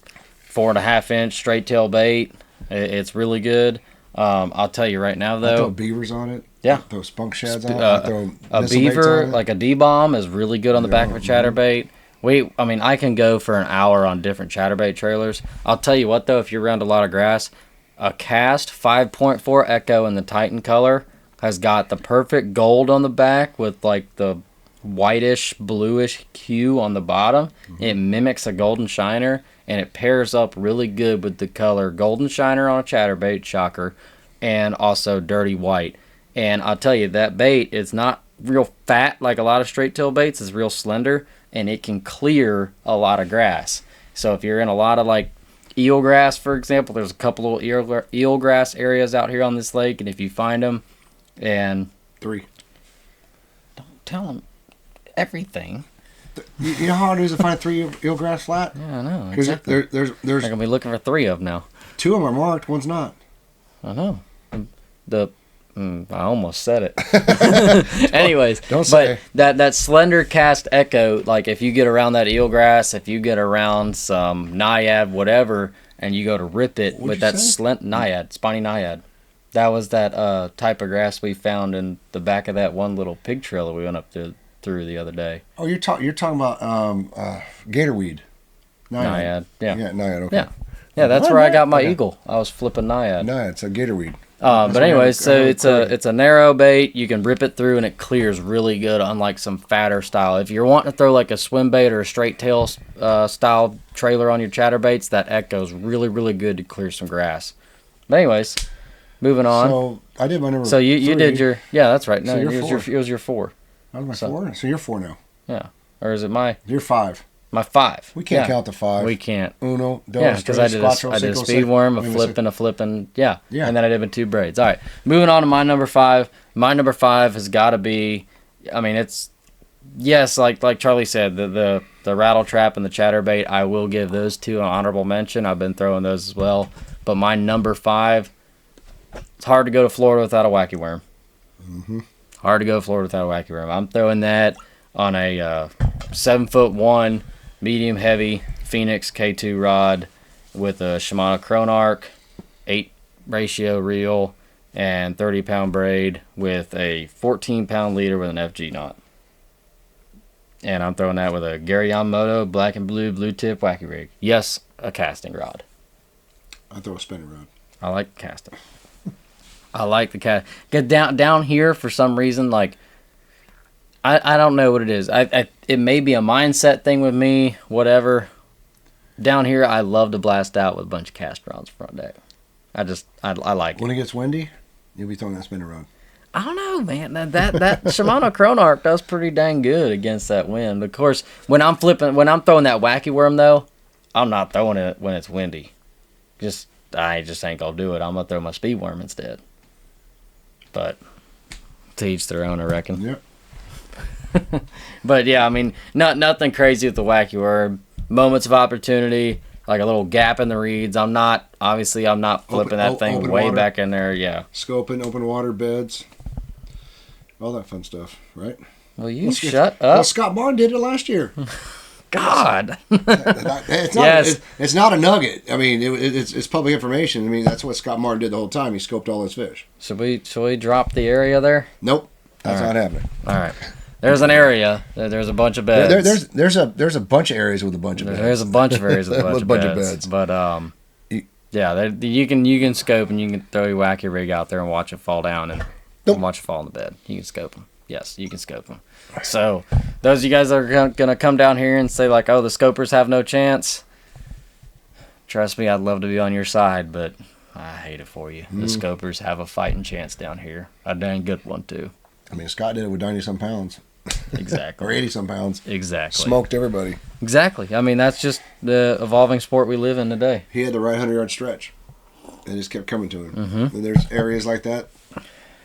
4.5 inch straight tail bait. It's really good. I'll tell you right now, though. I throw beavers on it. Yeah. Throw spunk shads on it. I throw a beaver, like a D-bomb, is really good on the back of a chatterbait. I can go for an hour on different chatterbait trailers. I'll tell you what, though, if you're around a lot of grass, a cast 5.4 Echo in the Titan color has got the perfect gold on the back with, like, the whitish, bluish hue on the bottom. It mimics a golden shiner, and it pairs up really good with the color golden shiner on a chatterbait, shocker, and also dirty white. And I'll tell you, that bait is not real fat like a lot of straight tail baits. It's real slender, and it can clear a lot of grass. So if you're in a lot of, like, eelgrass, for example, there's a couple of eelgrass areas out here on this lake, and if you find them, and 3. Don't tell them everything. You know how hard it is to find 3 eelgrass flat? Yeah, I know. Because Exactly. there's They're gonna be looking for 3 of them now. 2 of them are marked, one's not. I know. I almost said it. Anyways, Don't say. But that slender cast Echo, like if you get around that eelgrass, if you get around some naiad, whatever, and you go to rip it with that naiad, spiny naiad. That was that type of grass we found in the back of that one little pig trail that we went up through the other day. Oh, you're talking about gatorweed. Naiad. Yeah, naiad. Okay. Yeah. That's where I got my eagle. I was flipping naiad. No, it's a gatorweed. But anyways, so it's a narrow bait. You can rip it through and it clears really good, unlike some fatter style. If you're wanting to throw like a swim bait or a straight tail style trailer on your chatterbaits, that Echo's really, really good to clear some grass. But anyways, moving on. So I did my number. So you did your that's right. No, So it was your 4. That was my 4. So you're 4 now. Yeah, or is it my? You're 5. My 5. We can't count the 5. We can't. Uno, dos, yeah, because I did a speed worm, a flipping, yeah. And then I did with 2 braids. All right, moving on to my number 5. My number 5 has got to be, it's, yes, like Charlie said, the rattle trap and the chatterbait, I will give those 2 an honorable mention. I've been throwing those as well. But my number 5, it's hard to go to Florida without a wacky worm. Hard to go to Florida without a wacky worm. I'm throwing that on a 7'1" medium heavy Phoenix K2 rod with a Shimano Chronarch 8 ratio reel and 30-pound braid with a 14-pound leader with an FG knot. And I'm throwing that with a Gary Yamamoto black and blue tip wacky rig. Yes, a casting rod. I throw a spinning rod. I like casting. I like the cast. Get down here for some reason, like, I don't know what it is. It may be a mindset thing with me, whatever. Down here, I love to blast out with a bunch of cast rods front deck. I like it. When it gets windy, you'll be throwing that spinning rod. I don't know, man. That Shimano Chronarch does pretty dang good against that wind. Of course, when I'm throwing that wacky worm though, I'm not throwing it when it's windy. I just ain't gonna do it. I'm gonna throw my speed worm instead. But to each their own, I reckon. Yep. But yeah, nothing crazy with the wacky worm. Moments of opportunity, like a little gap in the reeds. I'm not flipping that thing way water, back in there. Yeah. Scoping, open water beds, all that fun stuff, right? Will you shut up? Well, Scott Martin did it last year. God. It's not a nugget. I mean, it's public information. I mean, that's what Scott Martin did the whole time. He scoped all his fish. Should we drop the area there? Nope, that's not happening. All right. There's an area. There's a bunch of beds. There's a bunch of areas with a bunch of beds. There's a bunch of areas with a bunch of beds. But yeah, you can scope and you can throw your wacky rig out there and watch it fall down and watch it fall in the bed. You can scope them. Yes, you can scope them. So those of you guys that are gonna come down here and say like, oh, the scopers have no chance. Trust me, I'd love to be on your side, but I hate it for you. The scopers have a fighting chance down here. A dang good one too. I mean, Scott did it with 90-some pounds. Exactly. Or 80-some pounds. Exactly. Smoked everybody. Exactly. I mean, that's just the evolving sport we live in today. He had the right 100-yard stretch. And it just kept coming to him. Mm-hmm. And there's areas like that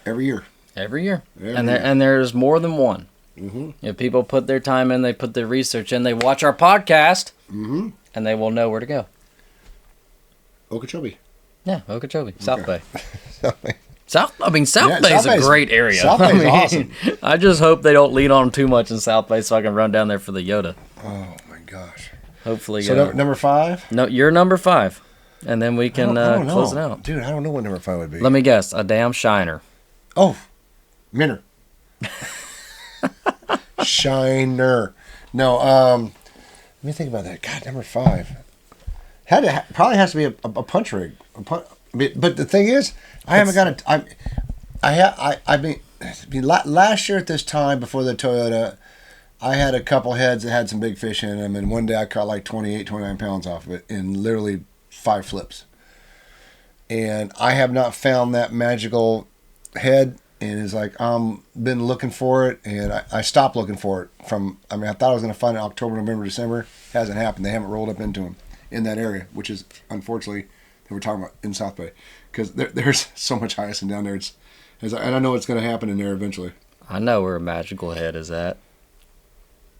every year. Every year. And there's more than one. Mm-hmm. If people put their time in, they put their research in, they watch our podcast, and they will know where to go. Okeechobee. Yeah, Okeechobee. South Bay. South Bay. South Bay is a great area. South Bay is awesome. I just hope they don't lean on them too much in South Bay so I can run down there for the Yoda. Oh, my gosh. Hopefully. So number 5? No, you're number 5. And then we can close it out. Dude, I don't know what number 5 would be. Let me guess. A damn shiner. Oh, Minner. Shiner. No, let me think about that. God, number 5. Probably has to be a punch rig. But the thing is, I haven't got last year at this time before the Toyota, I had a couple heads that had some big fish in them, and one day I caught like 28, 29 pounds off of it in literally 5 flips. And I have not found that magical head, and it's like been looking for it, and I stopped looking for it I thought I was going to find it in October, November, December. Hasn't happened. They haven't rolled up into them in that area, which is unfortunately that we're talking about in South Bay, because there's so much hyacinth down there. And I know it's going to happen in there eventually. I know where a magical head is at.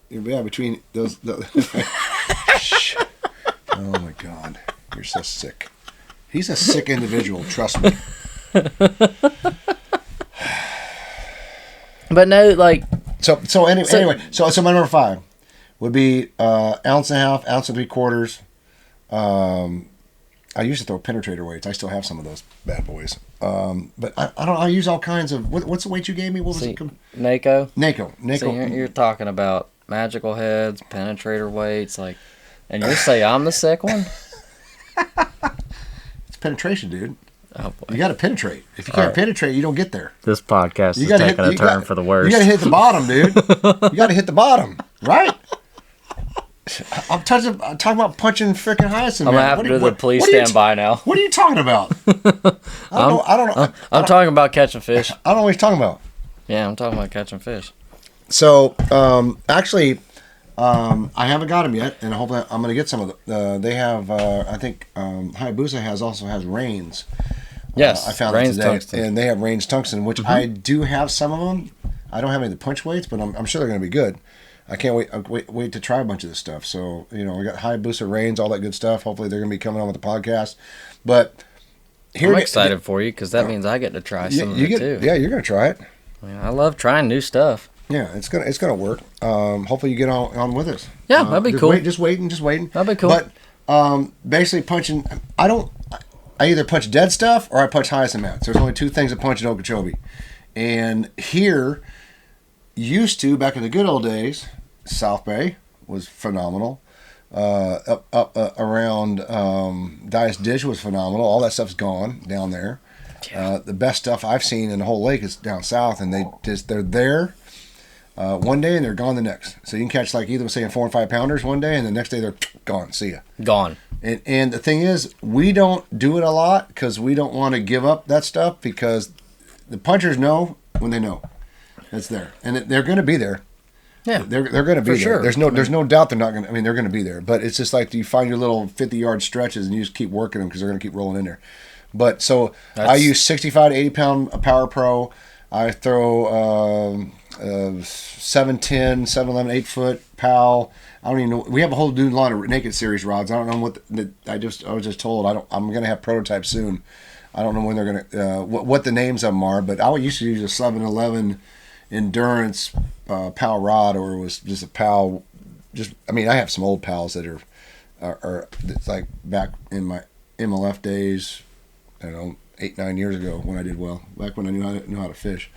Yeah, between those. Oh my God, you're so sick. He's a sick individual. Trust me. But no, like. So anyway, so my number 5 would be ounce and a half, ounce and 3/4. I used to throw penetrator weights. I still have some of those bad boys. But I don't. I use all kinds of. What's the weight you gave me? What was it? NACO. NACO. So you're talking about magical heads, penetrator weights, like, and you say I'm the sick one. It's penetration, dude. Oh boy. You got to penetrate. If you can't penetrate, you don't get there. This podcast is taking a turn for the worst. You got to hit the bottom, dude. You got to hit the bottom, right? I'm talking about punching freaking hyacinth. I'm gonna have to do the please stand by now. What are you talking about? I don't know. I'm talking about catching fish. I don't know what he's talking about. Yeah, I'm talking about catching fish. So, actually, I haven't got them yet, and hopefully I'm gonna get some of them. They have, I think, Hayabusa also has Rains. Yes, I found Rains it today, tungsten. and they have Rains tungsten, which I do have some of them. I don't have any of the punch weights, but I'm sure they're gonna be good. I can't wait to try a bunch of this stuff. So, we got Hayabusa, Rains, all that good stuff. Hopefully they're going to be coming on with the podcast. But I'm excited for you because that means I get to try some of it too. Yeah, you're going to try it. I love trying new stuff. Yeah, it's gonna work. Hopefully you get on with us. Yeah, that'd be cool. Just waiting. That'd be cool. But basically punching, I either punch dead stuff or I punch hyacinth mats. There's only 2 things to punch in Okeechobee. And here, used to, back in the good old days, South Bay was phenomenal. Up around Dias Ditch was phenomenal. All that stuff's gone down there. Yeah. The best stuff I've seen in the whole lake is down south, and they're there one day and they're gone the next. So you can catch like either say 4 and 5 pounders one day, and the next day they're gone. See ya. Gone. And the thing is, we don't do it a lot because we don't want to give up that stuff, because the punchers know when they know it's there, and they're going to be there. Yeah, they're going to be there. Sure. There's no doubt they're not going to. I mean, they're going to be there. But it's just like you find your little 50-yard stretches and you just keep working them because they're going to keep rolling in there. But so I use 65 to 80 pound Power Pro. I throw 710, 711, 8 foot PAL. I don't even know. We have a whole new line of Naked Series rods. I don't know what I was just told. I'm going to have prototypes soon. I don't know when they're going to what the names of them are. But I used to use a 711. endurance PAL rod, or it was just a PAL. I have some old PALs that are it's like back in my MLF days. I don't know, 8-9 years ago when I did well, back when I knew how to fish.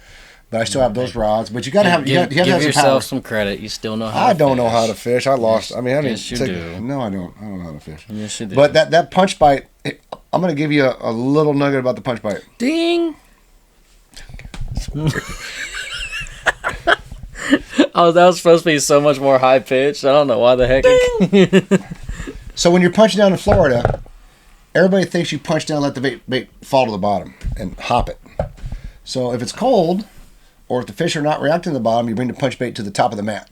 But I still have those rods. But you got to have you have to have yourself some credit. You still know how. I don't know how to fish. I lost. Yes, I mean, yes, you do. No, I don't. I don't know how to fish. Yes, you do. But that punch bite, I'm going to give you a little nugget about the punch bite. Ding. Oh, that was supposed to be so much more high pitched. I don't know why the heck. So when you're punching down in Florida, everybody thinks you punch down, let the bait fall to the bottom, and hop it. So if it's cold, or if the fish are not reacting to the bottom, you bring the punch bait to the top of the mat.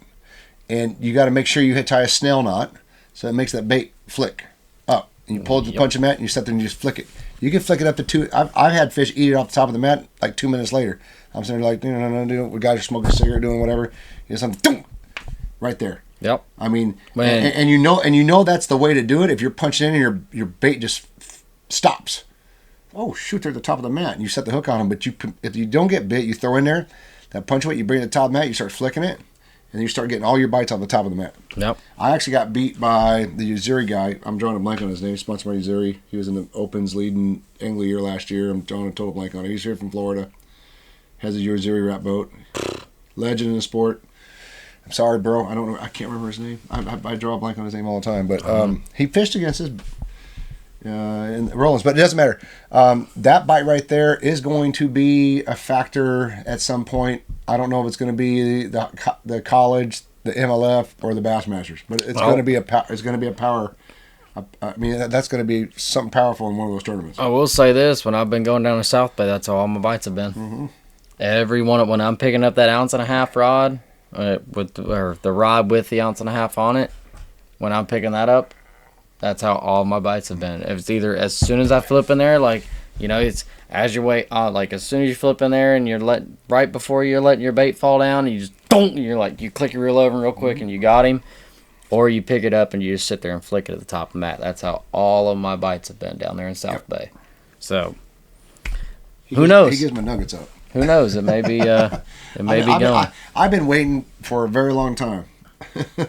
And you got to make sure you tie a snail knot, so it makes that bait flick up. And you pull the punching mat, and you sit there and you just flick it. You can flick it up to 2. I've had fish eat it off the top of the mat like 2 minutes later. I'm sitting there like, no, the guys are smoking a cigarette, doing whatever. You know, something, right there. Yep. I mean, and you know that's the way to do it. If you're punching in and your bait just stops. Oh shoot! They're at the top of the mat, and you set the hook on them. But if you don't get bit, you throw in there that punch weight. You bring it to the top of the mat. You start flicking it, and then you start getting all your bites off the top of the mat. Yep. I actually got beat by the Uzuri guy. I'm drawing a blank on his name. Sponsored by Uzuri. He was in the Opens leading Angler Year last year. I'm drawing a total blank on it. He's here from Florida. Has a Uzuri wrap boat. Legend in the sport. I'm sorry, bro. I don't know. I can't remember his name. I draw a blank on his name all the time. But he fished against his in the Rollins, but it doesn't matter. That bite right there is going to be a factor at some point. I don't know if it's going to be the college, the MLF, or the Bassmasters, but it's going to be a power. I mean, that's going to be something powerful in one of those tournaments. I will say this: when I've been going down to South Bay, that's how all my bites have been. Mm-hmm. Every one when I'm picking up that 1.5 ounce rod with the rod with the 1.5 ounce on it, when I'm picking that up. That's how all my bites have been. It's either as soon as I flip in there, like, it's as your weight on, like as soon as you flip in there and right before you're letting your bait fall down, and you just you click your reel over real quick and you got him, or you pick it up and you just sit there and flick it at the top of the mat. That's how all of my bites have been down there in South Bay. So, who knows? He gives my nuggets up. Who knows? It may be going. I've been waiting for a very long time.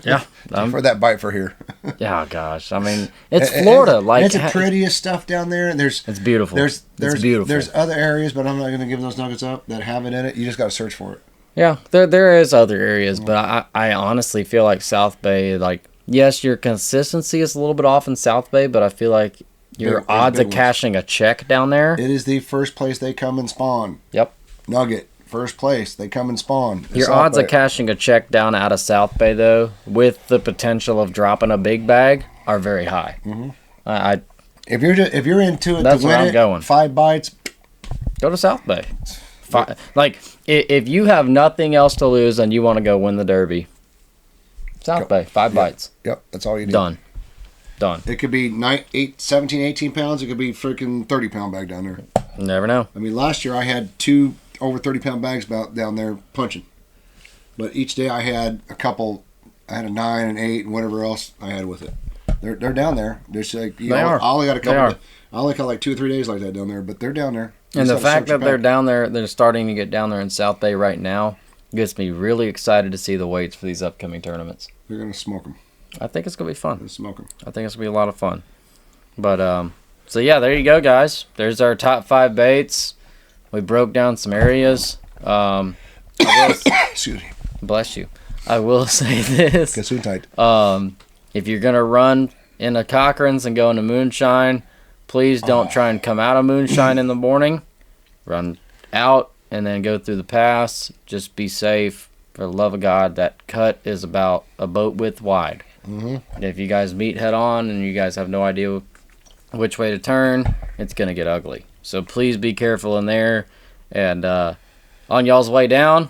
Yeah, for that bite for here. Yeah, gosh. I mean, it's Florida. And it's the prettiest stuff down there, and it's beautiful. It's beautiful. There's other areas, but I'm not going to give those nuggets up that have it in it. You just got to search for it. Yeah, there is other areas, but I honestly feel like South Bay, like, yes, your consistency is a little bit off in South Bay, but I feel like your odds of cashing a check down there. It is the first place they come and spawn. Yep. Nugget. First place, they come and spawn. Your odds of cashing a check down out of South Bay, though, with the potential of dropping a big bag, are very high. Mm-hmm. If you're into it, that's to where win I'm going. 5 bites, go to South Bay. Like, if you have nothing else to lose and you want to go win the Derby, South Bay, 5 bites. Yep, that's all you need. Done. It could be 17, 18 pounds. It could be freaking 30-pound bag down there. You never know. I mean, last year I had 2 over 30-pound bags down there punching. But each day I had a couple. I had a 9 and 8 and whatever else I had with it. They're down there. They're like, they are. I only got a couple. I only got like 2 or 3 days like that down there, but they're down there. And the fact that they're down there, they're starting to get down there in South Bay right now, gets me really excited to see the weights for these upcoming tournaments. They're gonna smoke them. I think it's gonna be fun. Smoke them. I think it's gonna be a lot of fun. But so yeah, there you go, guys. There's our top 5 baits. We broke down some areas. Excuse me. Bless you. I will say this. Gesundheit. If you're gonna run into Cochran's and go into moonshine, please don't try and come out of moonshine in the morning. Run out and then go through the pass. Just be safe. For the love of God, that cut is about a boat width wide. Mm-hmm. If you guys meet head on and you guys have no idea which way to turn, it's gonna get ugly. So please be careful in there. And on y'all's way down,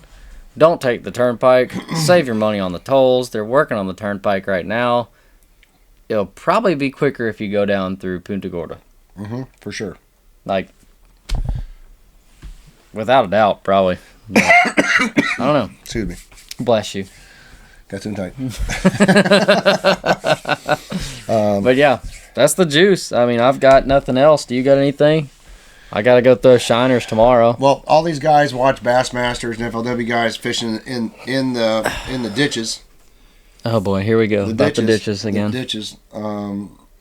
don't take the turnpike. Save your money on the tolls. They're working on the turnpike right now. It'll probably be quicker if you go down through Punta Gorda. Mm-hmm, for sure. Like, without a doubt, probably. I don't know. Excuse me. Bless you. Gesundheit. But yeah, that's the juice. I mean, I've got nothing else. Do you got anything? I got to go throw shiners tomorrow. Well, all these guys watch Bassmasters and FLW guys fishing in the ditches. Oh boy, here we go. The ditches again. The ditches.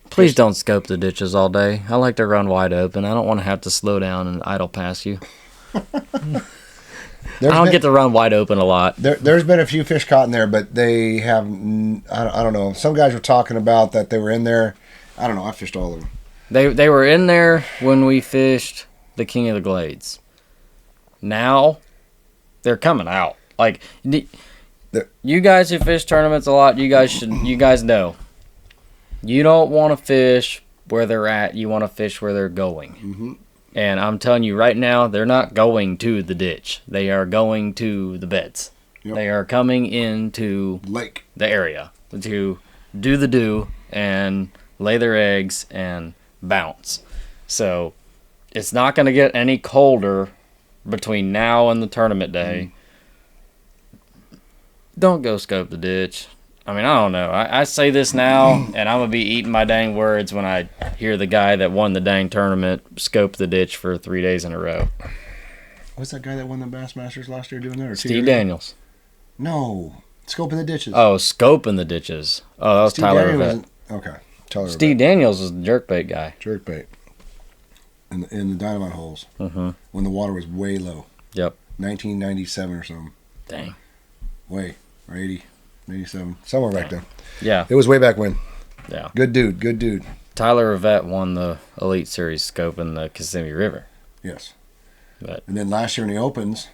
Please don't scope the ditches all day. I like to run wide open. I don't want to have to slow down and idle past you. I don't get to run wide open a lot. There's been a few fish caught in there, but they have, I don't know. Some guys were talking about that they were in there. I don't know. I fished all of them. They were in there when we fished the King of the Glades. Now, they're coming out. Like, you guys who fish tournaments a lot, you guys know. You don't want to fish where they're at. You want to fish where they're going. Mm-hmm. And I'm telling you right now, they're not going to the ditch. They are going to the beds. Yep. They are coming into lake, the area to do the do and lay their eggs and bounce. So it's not going to get any colder between now and the tournament day. Don't go scope the ditch. I mean, I don't know. I say this now, and I'm going to be eating my dang words when I hear the guy that won the dang tournament scope the ditch for 3 days in a row. What's that guy that won the Bassmasters last year doing that? Steve Daniels. No. Scoping the ditches. Oh, scoping the ditches. Oh, that was Steve Tyler Daniels Rivette. Okay. Tyler Steve Rivette. Daniels was the jerkbait guy. Jerkbait. In the dynamite holes. Mm-hmm. When the water was way low. Yep. 1997 or something. Dang. Way. Or 80. 87. Somewhere back there. Yeah. It was way back when. Yeah. Good dude. Tyler Rivette won the Elite Series scoping the Kissimmee River. Yes. But and then last year in the Opens,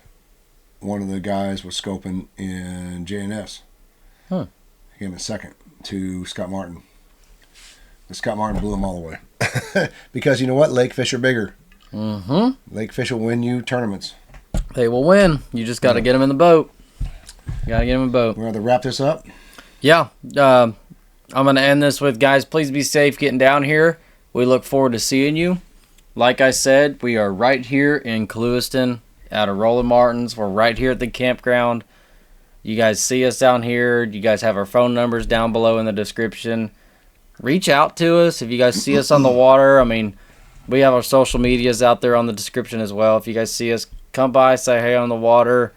one of the guys was scoping in JNS. Huh. He came in second to Scott Martin. And Scott Martin blew him all the way. Because you know what? Lake fish are bigger. Mm-hmm. Lake fish will win you tournaments. They will win. You just got to get them in the boat. Gotta get him a boat. We're going to wrap this up? Yeah. I'm going to end this with, guys, please be safe getting down here. We look forward to seeing you. Like I said, we are right here in Clewiston out of Roland Martin's. We're right here at the campground. You guys see us down here. You guys have our phone numbers down below in the description. Reach out to us if you guys see us on the water. I mean, we have our social medias out there on the description as well. If you guys see us, come by, say hey on the water.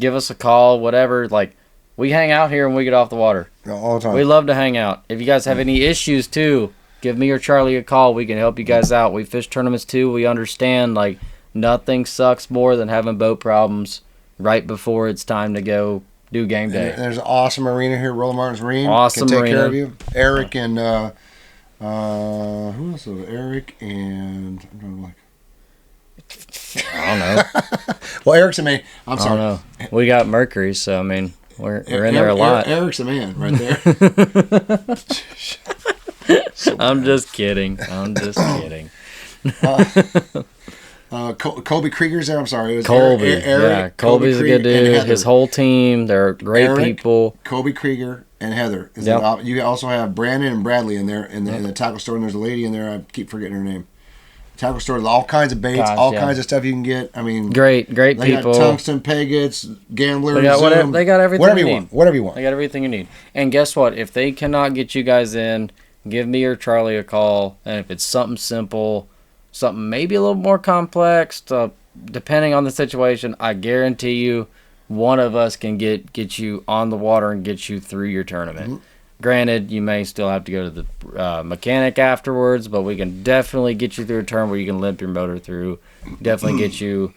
Give us a call, whatever. Like, we hang out here when we get off the water. All the time. We love to hang out. If you guys have any issues, too, give me or Charlie a call. We can help you guys out. We fish tournaments, too. We understand, like, nothing sucks more than having boat problems right before it's time to go do game day. And there's an awesome arena here, Roland Martin's Marine. Awesome can take arena. care of you. Eric and, who else? Eric and, I'm trying to like, I don't know. Well, Eric's a man. I'm sorry. I don't know. We got Mercury, so, I mean, we're in there a lot. Eric's a man right there. I'm just kidding. Colby Krieger's there. I'm sorry. It was Colby. Eric, Colby's a good dude. His whole team, they're great people. Colby Krieger and Heather. Yep. You also have Brandon and Bradley in there in the tackle store, and there's a lady in there. I keep forgetting her name. Tackle store, all kinds of baits, kinds of stuff you can get. I mean, great they people. Got tungsten, pegates, gamblers. They got everything. Whatever you want. They got everything you need. And guess what? If they cannot get you guys in, give me or Charlie a call. And if it's something simple, something maybe a little more complex, depending on the situation, I guarantee you, one of us can get you on the water and get you through your tournament. Mm-hmm. Granted, you may still have to go to the mechanic afterwards, but we can definitely get you through a turn where you can limp your motor through. Definitely get you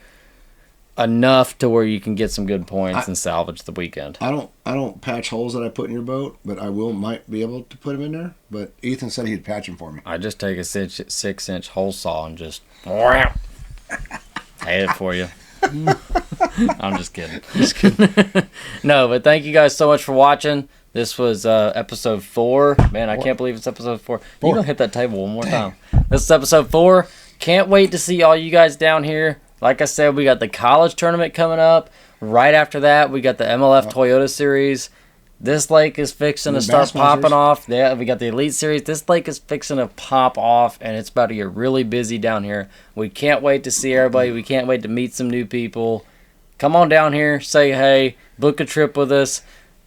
enough to where you can get some good points and salvage the weekend. I don't patch holes that I put in your boat, but might be able to put them in there. But Ethan said he'd patch them for me. I just take a 6-inch hole saw and just hit it for you. I'm just kidding. No, but thank you guys so much for watching. This was episode 4. Man, I can't believe it's episode 4. You gonna hit that table one more time. This is episode 4. Can't wait to see all you guys down here. Like I said, we got the college tournament coming up. Right after that, we got the MLF Toyota Series. This lake is fixing to start popping off. Yeah, we got the Elite Series. This lake is fixing to pop off, and it's about to get really busy down here. We can't wait to see everybody. We can't wait to meet some new people. Come on down here, say hey, book a trip with us.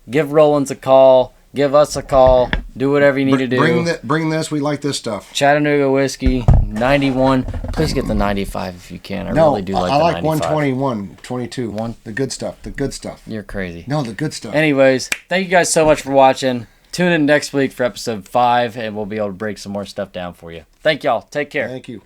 Give Rollins a call. Give us a call. Do whatever you need to do. Bring this. We like this stuff. Chattanooga whiskey. 91. Please get the 95 if you can. I really do like I the like 95. 121, 22. The good stuff. The good stuff. You're crazy. No, the good stuff. Anyways, thank you guys so much for watching. Tune in next week for episode 5, and we'll be able to break some more stuff down for you. Thank y'all. Take care. Thank you.